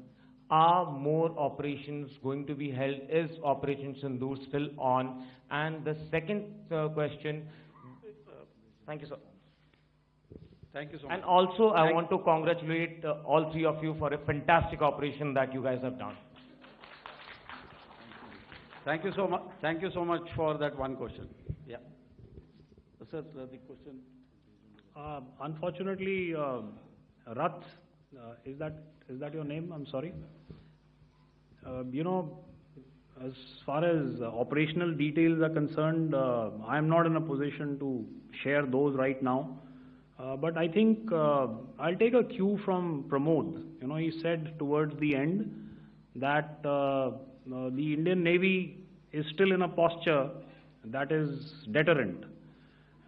Are more operations going to be held? Is Operation Sindoor still on? And the second question, thank you, sir. Thank you so much. And also, I want to congratulate all three of you for a fantastic operation that you guys have done. Thank you so much. Thank you so much for that one question. Yeah. Sir, the question. Unfortunately, Rath, is that your name? I'm sorry. You know, as far as operational details are concerned, I am not in a position to share those right now. But I think I'll take a cue from Pramod. You know, he said towards the end that the Indian Navy is still in a posture that is deterrent.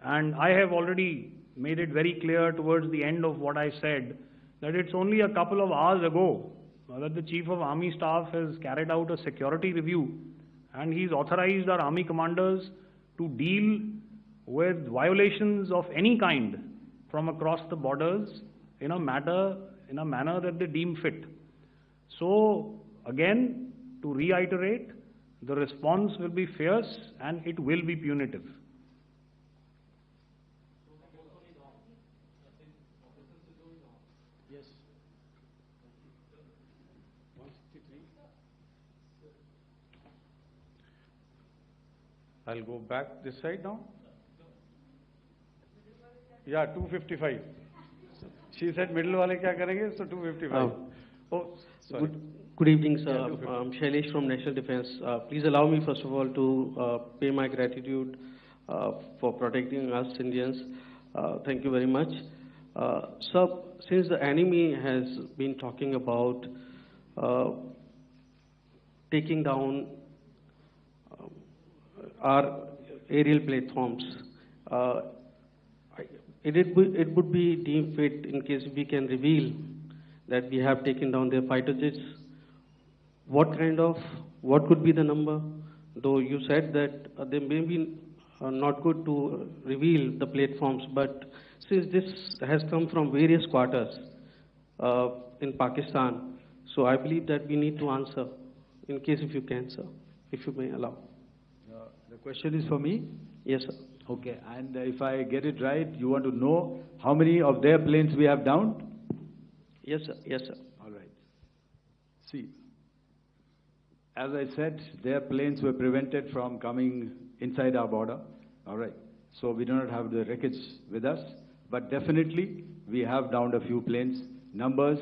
And I have already made it very clear towards the end of what I said that it's only a couple of hours ago that the Chief of Army Staff has carried out a security review, and he's authorized our Army commanders to deal with violations of any kind from across the borders in a manner that they deem fit. So again, to reiterate, the response will be fierce and it will be punitive. Yes. 163. I'll go back this side now. Yeah, 255. She said middle wale kya karenge, so 255. Oh, sorry. Good evening, sir. Yeah, I'm Shailesh from National Defense. Please allow me, first of all, to pay my gratitude for protecting us Indians. Thank you very much. Sir, since the enemy has been talking about taking down our aerial platforms, it would be deemed fit in case we can reveal that we have taken down their fighter jets. What could be the number? Though you said that they may be not good to reveal the platforms, but since this has come from various quarters in Pakistan, so I believe that we need to answer, in case if you can, sir, if you may allow. The question is for me? Yes, sir. Okay, and if I get it right, you want to know how many of their planes we have downed? Yes, sir. Yes, sir. All right. See, as I said, their planes were prevented from coming inside our border. All right. So we do not have the wreckage with us, but definitely we have downed a few planes. Numbers,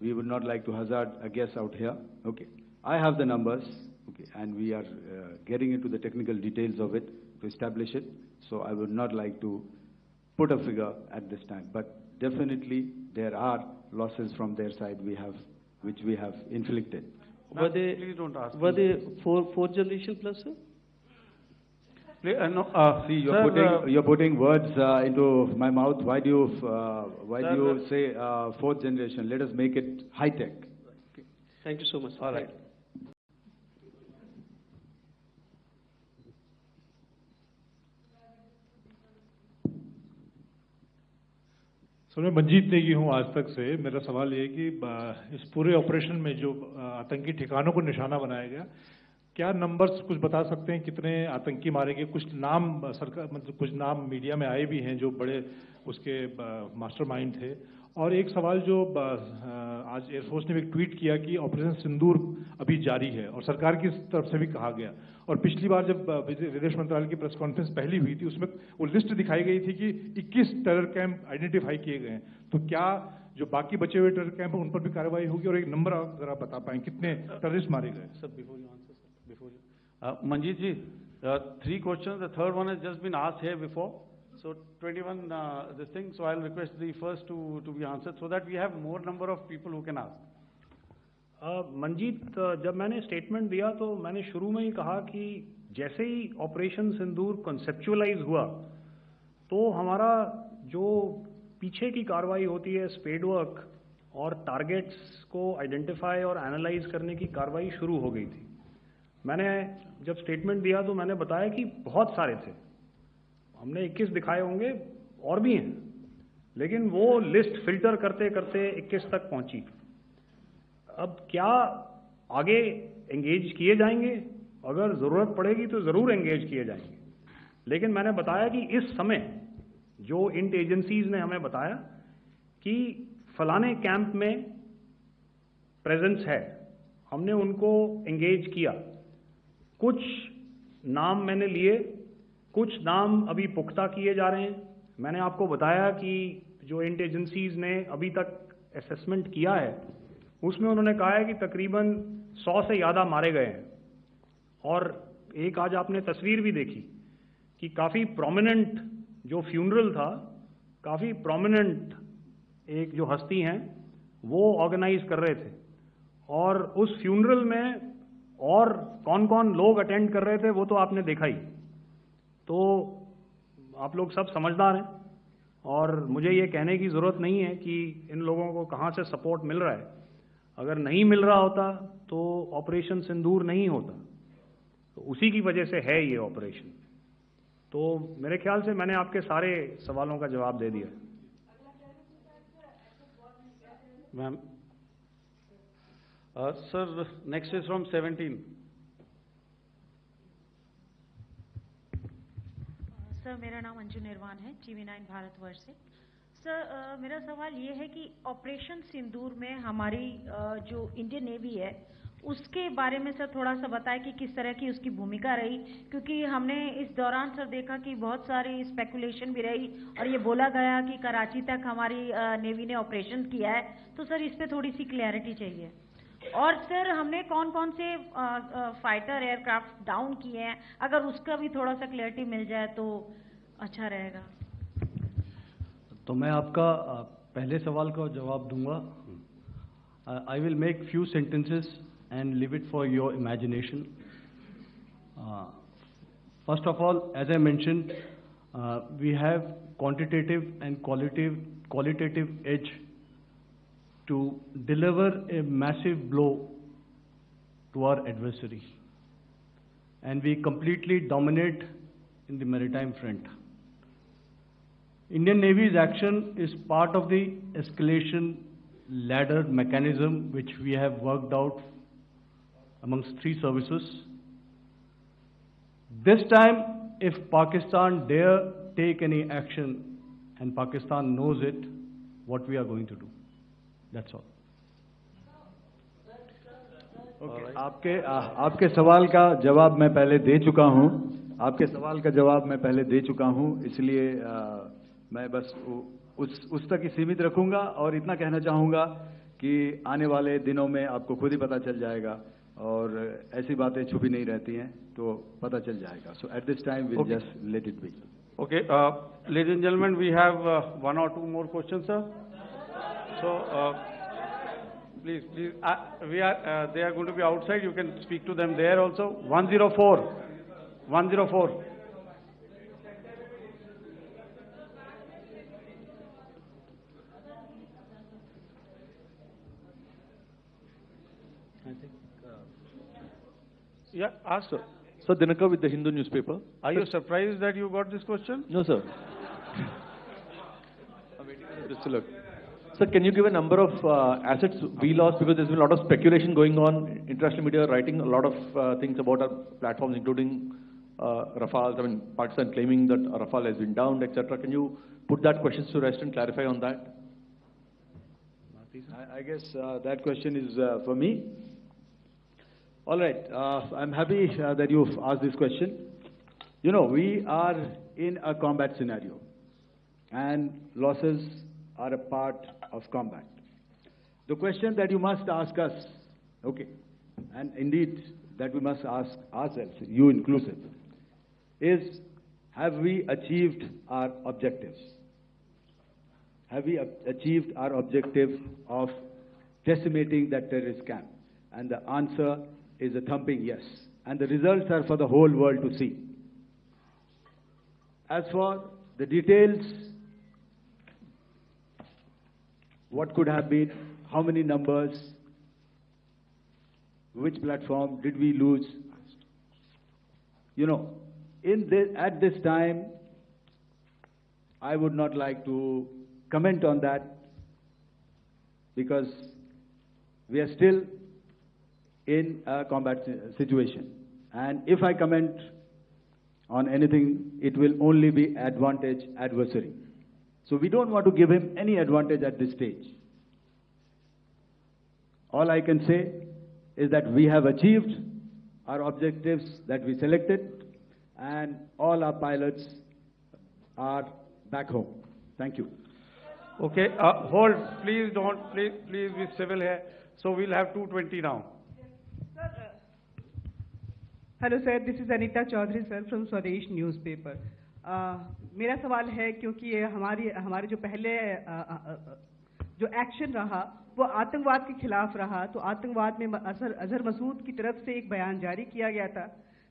we would not like to hazard a guess out here. Okay. I have the numbers. Okay, and we are getting into the technical details of it to establish it. So I would not like to put a figure at this time, but definitely there are losses from their side which we have inflicted. Were they, please don't ask. Were they fourth generation plus, sir? No, see, you're putting words into my mouth. Why do you say fourth generation? Let us make it high tech. Thank you so much. All right. Sir मैं मंजीत नेगी हूँ आज तक से। मेरा सवाल ये है कि इस पूरे ऑपरेशन में जो आतंकी ठिकानों को निशाना बनाया गया, क्या नंबर्स कुछ बता सकते हैं कितने आतंकी मारे गए? कुछ नाम सरकार मतलब कुछ नाम मीडिया में आए भी हैं जो बड़े उसके मास्टरमाइंड थे। और एक सवाल जो आज एयरफोर्स ने भी एक ट्वीट किया कि ऑपरेशन सिंदूर अभी जारी है और सरकार की तरफ से भी कहा गया। और पिछली बार जब विदेश मंत्रालय की प्रेस कॉन्फ्रेंस पहली हुई थी उसमें वो लिस्ट दिखाई गई थी कि 21 टेरर कैंप आइडेंटिफाई किए गए हैं। तो क्या जो बाकी बचे हुए टेरर कैंप उन पर भी कार्रवाई होगी? और एक नंबर अगर आप बता पाएं कितने टेररिस्ट मारे गए? Sir, before you answer, sir, before you. Manjeet ji, 3 questions. The third one has just been asked here before. So 21 this thing. So I'll request the first to be answered so that we have more number of people who can ask. Manjeet, जब मैंने statement दिया तो मैंने शुरू में ही कहा कि जैसे ही ऑपरेशन सिंदूर कॉन्सेप्चुअलाइज हुआ तो हमारा जो पीछे की कार्रवाई होती है स्पेड वर्क और टारगेट्स को आइडेंटिफाई और एनालाइज करने की कार्रवाई शुरू हो गई थी। मैंने जब स्टेटमेंट दिया तो मैंने बताया कि बहुत सारे थे, हमने 21 दिखाए होंगे और भी हैं, लेकिन वो लिस्ट फिल्टर करते करते 21 तक पहुंची। अब क्या आगे एंगेज किए जाएंगे? अगर ज़रूरत पड़ेगी तो ज़रूर एंगेज किए जाएंगे, लेकिन मैंने बताया कि इस समय जो इंट एजेंसीज ने हमें बताया कि फलाने कैंप में प्रेजेंस है, हमने उनको एंगेज किया। कुछ नाम मैंने लिए, कुछ नाम अभी पुख्ता किए जा रहे हैं। मैंने आपको बताया कि जो इंट एजेंसीज ने अभी तक असेसमेंट किया है उसमें उन्होंने कहा है कि तकरीबन 100 से ज़्यादा मारे गए हैं। और एक आज आपने तस्वीर भी देखी कि काफ़ी प्रोमिनेंट जो फ्यूनरल था, काफ़ी प्रोमिनेंट एक जो हस्ती हैं वो ऑर्गेनाइज कर रहे थे, और उस फ्यूनरल में और कौन कौन लोग अटेंड कर रहे थे वो तो आपने देखा ही। तो आप लोग सब समझदार हैं और मुझे ये कहने की ज़रूरत नहीं है कि इन लोगों को कहाँ से सपोर्ट मिल रहा है। अगर नहीं मिल रहा होता तो ऑपरेशन सिंदूर नहीं होता, तो उसी की वजह से है ये ऑपरेशन। तो मेरे ख्याल से मैंने आपके सारे सवालों का जवाब दे दिया। Ma'am, sir next is from 17। Sir मेरा नाम अंजू निर्वाण है, TV9 भारतवर्ष से। सर मेरा सवाल ये है कि ऑपरेशन सिंदूर में हमारी जो इंडियन नेवी है उसके बारे में सर थोड़ा सा बताएं कि किस तरह की उसकी भूमिका रही, क्योंकि हमने इस दौरान सर देखा कि बहुत सारी स्पेकुलेशन भी रही और ये बोला गया कि कराची तक हमारी नेवी ने ऑपरेशन किया है। तो सर इस पे थोड़ी सी क्लैरिटी चाहिए। और सर हमने कौन कौन से फाइटर एयरक्राफ्ट डाउन किए हैं, अगर उसका भी थोड़ा सा क्लैरिटी मिल जाए तो अच्छा रहेगा। तो मैं आपका पहले सवाल का जवाब दूंगा। I will make few sentences and leave it for your imagination. First of all, as I mentioned, we have quantitative and qualitative edge to deliver a massive blow to our adversary, and we completely dominate in the maritime front. Indian Navy's action is part of the escalation ladder mechanism which we have worked out amongst 3 services. This time, if Pakistan dare take any action, and Pakistan knows it, what we are going to do. That's all. Okay. आपके सवाल का जवाब मैं पहले दे चुका हूं। आपके सवाल का जवाब मैं पहले दे चुका हूं, इसलिए मैं बस उस तक ही सीमित रखूंगा और इतना कहना चाहूंगा कि आने वाले दिनों में आपको खुद ही पता चल जाएगा और ऐसी बातें छुपी नहीं रहती हैं, तो पता चल जाएगा। So at this time we'll just let it be. Okay, ladies and gentlemen, we have 1 or 2 more questions, sir. So please, they are going to be outside. You can speak to them there also. 104. Yeah, ask sir. Sir, Dinaka with the Hindu newspaper. Are you surprised that you got this question? No, sir. Just to look. Sir, can you give a number of assets we lost, because there's been a lot of speculation going on, international media writing a lot of things about our platforms, including Rafale. I mean, Pakistan claiming that Rafale has been downed, etc. Can you put that question to rest and clarify on that? I guess that question is for me. All right, I'm happy that you've asked this question. You know, we are in a combat scenario, and losses are a part of combat. The question that you must ask us, okay, and indeed that we must ask ourselves, you inclusive, is have we achieved our objectives? Have we achieved our objective of decimating that terrorist camp? And the answer is a thumping yes. And the results are for the whole world to see. As for the details, what could have been, how many numbers, which platform did we lose? You know, at this time, I would not like to comment on that, because we are still in a combat situation. And if I comment on anything, it will only be advantage adversary. So we don't want to give him any advantage at this stage. All I can say is that we have achieved our objectives that we selected, and all our pilots are back home. Thank you. Okay, hold. Please please be civil here. So we'll have 220 now. Hello sir, this is Anita Chaudhary sir from Swadesh newspaper. मेरा सवाल है, क्योंकि ये हमारे जो पहले जो action रहा वो आतंकवाद के खिलाफ रहा, तो आतंकवाद में अजहर मसूद की तरफ से एक बयान जारी किया गया था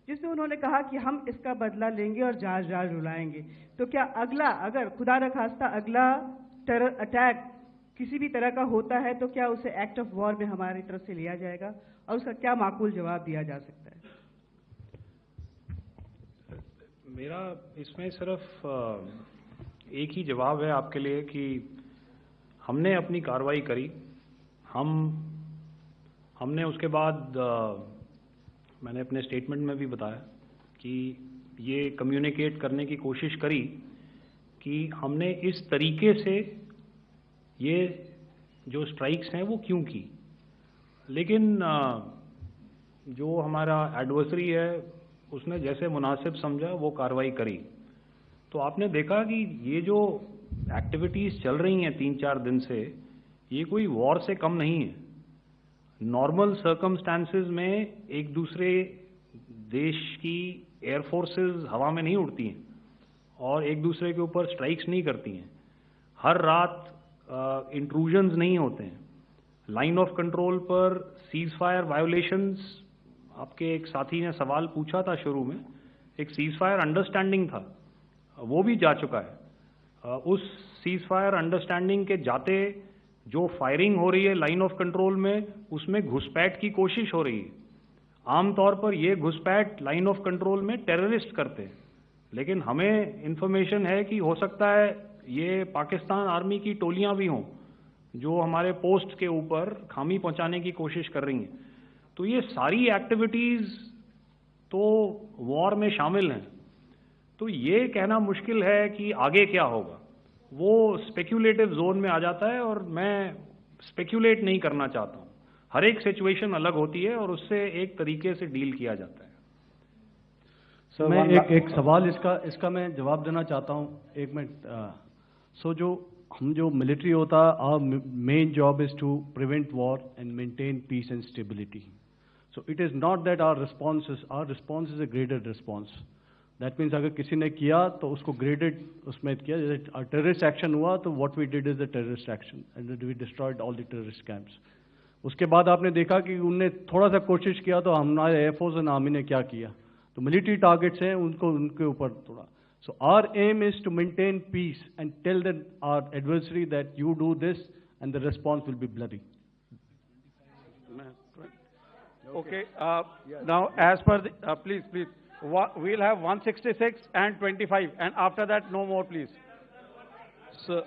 जिसमें उन्होंने कहा कि हम इसका बदला लेंगे और जाज जाज रुलाएंगे। तो क्या अगला, अगर खुदा न खास्ता अगला टेरर अटैक किसी भी तरह का होता है, तो क्या उसे एक्ट ऑफ वॉर में हमारी तरफ से लिया जाएगा और उसका क्या माकूल जवाब दिया जा सकता है? मेरा इसमें सिर्फ एक ही जवाब है आपके लिए कि हमने अपनी कार्रवाई करी। हमने उसके बाद मैंने अपने स्टेटमेंट में भी बताया कि ये कम्युनिकेट करने की कोशिश करी कि हमने इस तरीके से ये जो स्ट्राइक्स हैं वो क्यों की। लेकिन जो हमारा एडवर्सरी है उसने जैसे मुनासिब समझा वो कार्रवाई करी। तो आपने देखा कि ये जो एक्टिविटीज़ चल रही हैं 3-4 दिन से, ये कोई वॉर से कम नहीं है। नॉर्मल सर्कमस्टांसेस में एक दूसरे देश की एयरफोर्सेस हवा में नहीं उड़ती हैं और एक दूसरे के ऊपर स्ट्राइक्स नहीं करती हैं। हर रात इंट्रूजन्स नहीं होते हैं। लाइन ऑफ कंट्रोल पर सीज फायर वायोलेशंस, आपके एक साथी ने सवाल पूछा था शुरू में, एक सीज फायर अंडरस्टैंडिंग था, वो भी जा चुका है। उस सीज फायर अंडरस्टैंडिंग के जाते जो फायरिंग हो रही है लाइन ऑफ कंट्रोल में, उसमें घुसपैठ की कोशिश हो रही है। आमतौर पर ये घुसपैठ लाइन ऑफ कंट्रोल में टेररिस्ट करते हैं, लेकिन हमें इंफॉर्मेशन है कि हो सकता है ये पाकिस्तान आर्मी की टोलियां भी हों जो हमारे पोस्ट के ऊपर खामी पहुंचाने की कोशिश कर रही हैं। तो ये सारी एक्टिविटीज़ तो वॉर में शामिल हैं। तो ये कहना मुश्किल है कि आगे क्या होगा, वो स्पेक्यूलेटिव जोन में आ जाता है और मैं स्पेक्यूलेट नहीं करना चाहता हूँ। हर एक सिचुएशन अलग होती है और उससे एक तरीके से डील किया जाता है। सर मैं एक सवाल इसका मैं जवाब देना चाहता हूँ, 1 मिनट। हम जो मिलिट्री होता है, our main job is to prevent war and maintain peace and stability. So it is not that our response is a graded response. That means अगर किसी ने किया तो उसको ग्रेडेड उसमें किया। जैसे टेररिस्ट एक्शन हुआ तो what we did is the terrorist action and we destroyed all the terrorist camps. उसके बाद आपने देखा कि उनने थोड़ा सा कोशिश किया तो हमारे एयरफोर्स एंड आर्मी ने क्या किया, तो मिलिट्री टारगेट्स हैं उनके ऊपर थोड़ा। So our aim is to maintain peace and tell our adversary that you do this and the response will be bloody. Okay, now as per the, please, we'll have 166 and 25, and after that no more, please. Sir,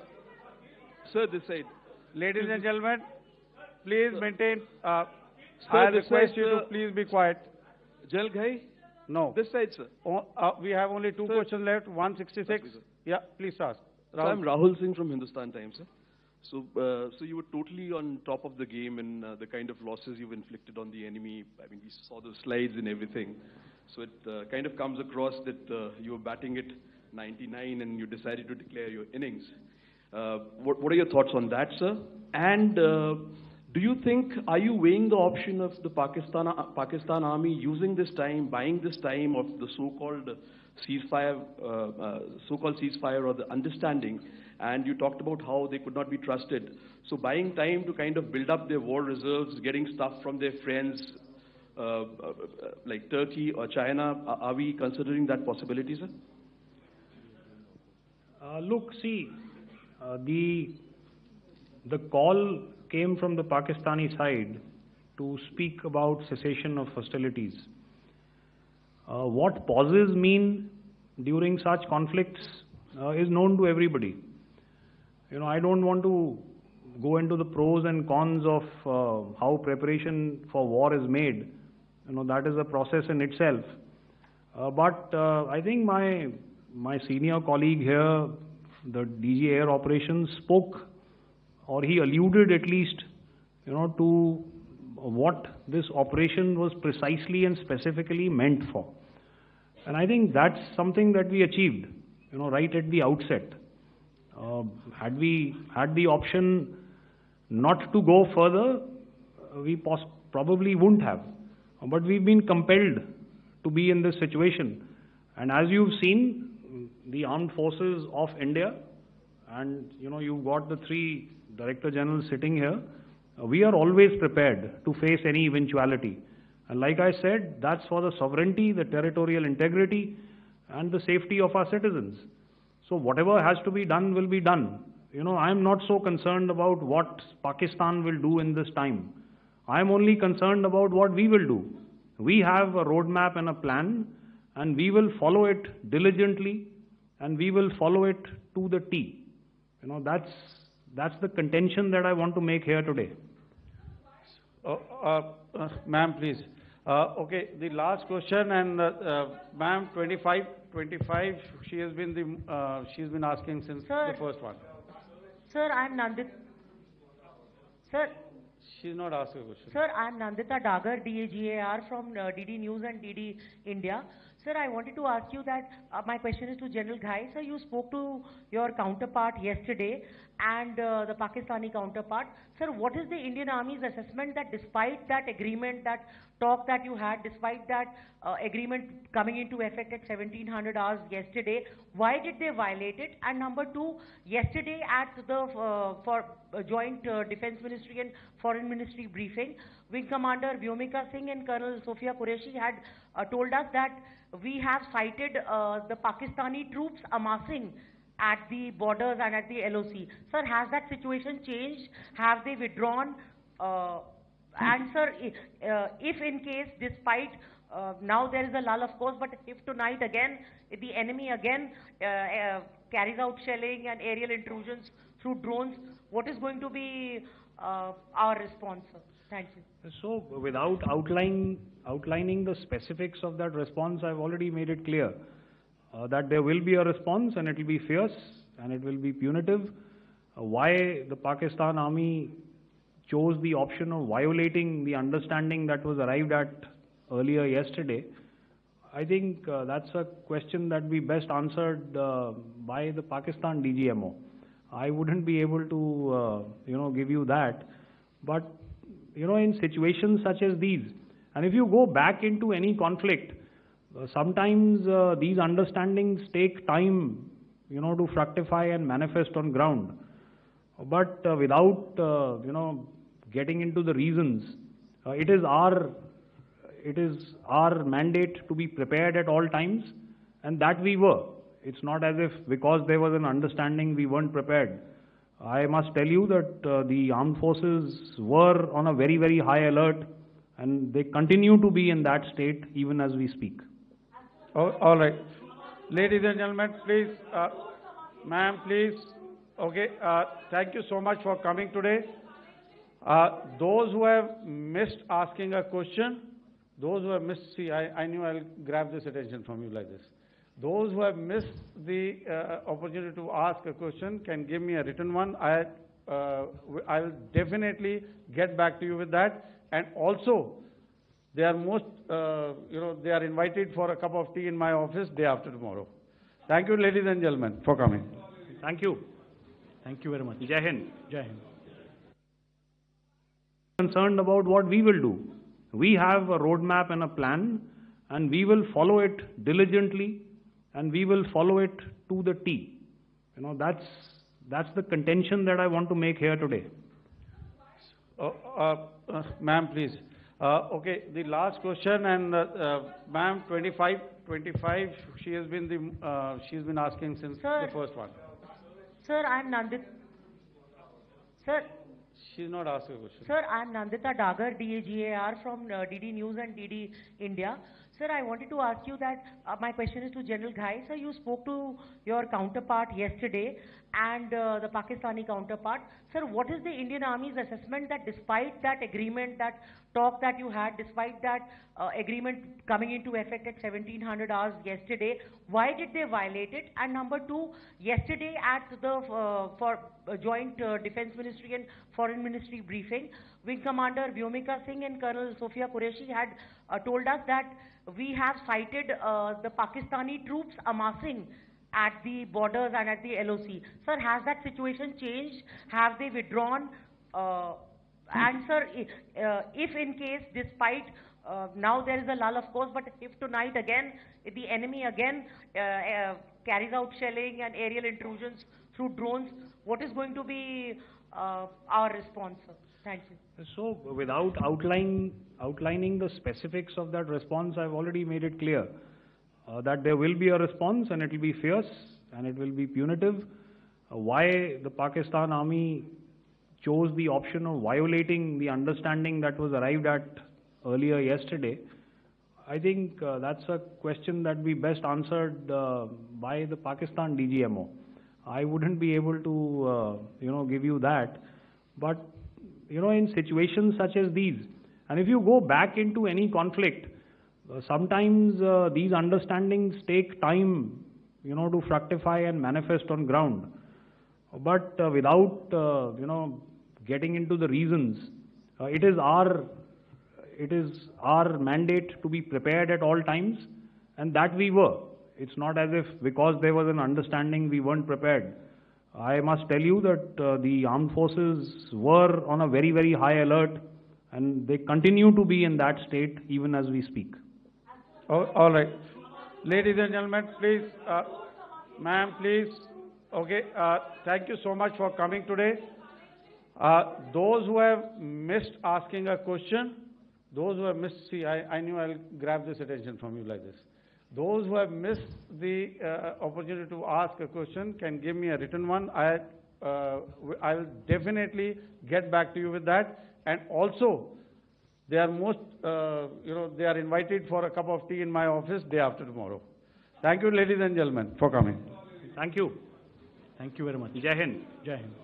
Sir, this side. Ladies and gentlemen, please maintain, Sir, I this request side, you to sir. please be quiet. Jal Ghai? No. This side, sir. We have only two Sir. questions left, 166. Okay, sir. Yeah, please ask. So I'm Rahul Singh from Hindustan Times, sir. So you were totally on top of the game in the kind of losses you've inflicted on the enemy. I mean, we saw the slides and everything. So it kind of comes across that you were batting it 99 and you decided to declare your innings. What are your thoughts on that, sir? And do you think, are you weighing the option of the Pakistan army using this time, buying this time of the so-called ceasefire or the understanding? And you talked about how they could not be trusted. So buying time to kind of build up their war reserves, getting stuff from their friends like Turkey or China, are we considering that possibility, sir? Look, see, the call came from the Pakistani side to speak about cessation of hostilities. What pauses mean during such conflicts is known to everybody. You know, I don't want to go into the pros and cons of how preparation for war is made. You know, that is a process in itself. But I think my senior colleague here, the DG Air Operations, spoke, or he alluded at least, you know, to what this operation was precisely and specifically meant for. And I think that's something that we achieved, you know, right at the outset. Had we had the option not to go further, we probably wouldn't have. But we've been compelled to be in this situation. And as you've seen, the armed forces of India, and you know, you've got the three Director Generals sitting here, we are always prepared to face any eventuality. And like I said, that's for the sovereignty, the territorial integrity, and the safety of our citizens. So whatever has to be done will be done. You know, I'm not so concerned about what Pakistan will do in this time. I'm only concerned about what we will do. We have a roadmap and a plan, and we will follow it diligently, and we will follow it to the T. You know, that's the contention that I want to make here today. Ma'am, please. Okay, the last question, and ma'am, 25, she has been she's been asking since the first one. Sir, I'm Nandita. Sir. She's not asking a question. Sir, I'm Nandita Dagar, DAGAR from DD News and DD India. Sir, I wanted to ask you that my question is to General Ghai. Sir, you spoke to your counterpart yesterday and the Pakistani counterpart. Sir, what is the Indian Army's assessment that despite that agreement, that talk that you had, despite that agreement coming into effect at 1700 hours yesterday, why did they violate it? And number two, yesterday at the joint Defense Ministry and Foreign Ministry briefing, Wing Commander Vyomika Singh and Colonel Sophia Qureshi had told us that we have cited the Pakistani troops amassing at the borders and at the LOC. Sir, has that situation changed? Have they withdrawn? And sir, if in case, despite, now there is a lull of course, but if tonight again, if the enemy again carries out shelling and aerial intrusions through drones, what is going to be our response, sir? Thank you. So without outlining the specifics of that response, I've already made it clear that there will be a response and it will be fierce and it will be punitive. Why the Pakistan Army chose the option of violating the understanding that was arrived at earlier yesterday, I think that's a question that we best answered by the Pakistan DGMO. I wouldn't be able to, give you that. But, in situations such as these, and if you go back into any conflict, sometimes these understandings take time, to fructify and manifest on ground. But without, getting into the reasons, it is our mandate to be prepared at all times, and that we were. It's not as if because there was an understanding we weren't prepared. I must tell you that the armed forces were on a very, very high alert, and they continue to be in that state even as we speak. Oh, all right. Ladies and gentlemen, please, ma'am, please, Okay, thank you so much for coming today. Those who have missed asking a question, those who have missed, see, I knew I'll grab this attention from you like this. Those who have missed the opportunity to ask a question can give me a written one. I'll definitely get back to you with that. And also, they are they are invited for a cup of tea in my office day after tomorrow. Thank you, ladies and gentlemen, for coming. Thank you. Thank you very much. Jai Hind. Jai Hind. Concerned about what we will do. We have a roadmap and a plan, and we will follow it diligently, and we will follow it to the T. You know, that's the contention that I want to make here today. Ma'am, please. Okay, the last question, and ma'am, 25, she has been she's been asking since the first one. Sir, I'm Nandita. Sir. She's not asking a question. Sir, I'm Nandita Dagar, DAGAR from DD News and DD India. Sir, I wanted to ask you that my question is to General Ghai. Sir, you spoke to your counterpart yesterday and the Pakistani counterpart. Sir, what is the Indian Army's assessment that despite that agreement, that talk that you had, despite that agreement coming into effect at 1700 hours yesterday, why did they violate it? And number two, yesterday at the Joint Defense Ministry and Foreign Ministry briefing, Wing Commander Vyomika Singh and Colonel Sophia Qureshi had told us that we have cited the Pakistani troops amassing at the borders and at the LOC. Sir, has that situation changed? Have they withdrawn? And sir, if in case, despite, now there is a lull of course, but if tonight again, if the enemy again carries out shelling and aerial intrusions through drones, what is going to be our response, sir? Thank you. So, without outlining the specifics of that response, I've already made it clear that there will be a response and it will be fierce and it will be punitive. Why the Pakistan Army chose the option of violating the understanding that was arrived at earlier yesterday, I think that's a question that we best answered by the Pakistan DGMO. I wouldn't be able to, give you that. But, in situations such as these, and if you go back into any conflict, sometimes these understandings take time, to fructify and manifest on ground. But without, getting into the reasons, it is our mandate to be prepared at all times, and that we were. It's not as if because there was an understanding we weren't prepared. I must tell you that the armed forces were on a very, very high alert, and they continue to be in that state even as we speak. All right. Ladies and gentlemen, please, ma'am, please. Okay, thank you so much for coming today. Those who have missed asking a question, those who have missed, see, I knew I'll grab this attention from you like this. Those who have missed the opportunity to ask a question can give me a written one. I'll definitely get back to you with that. And also, they are they are invited for a cup of tea in my office day after tomorrow. Thank you, ladies and gentlemen, for coming. Thank you. Thank you very much. Jai Hind. Jai Hind.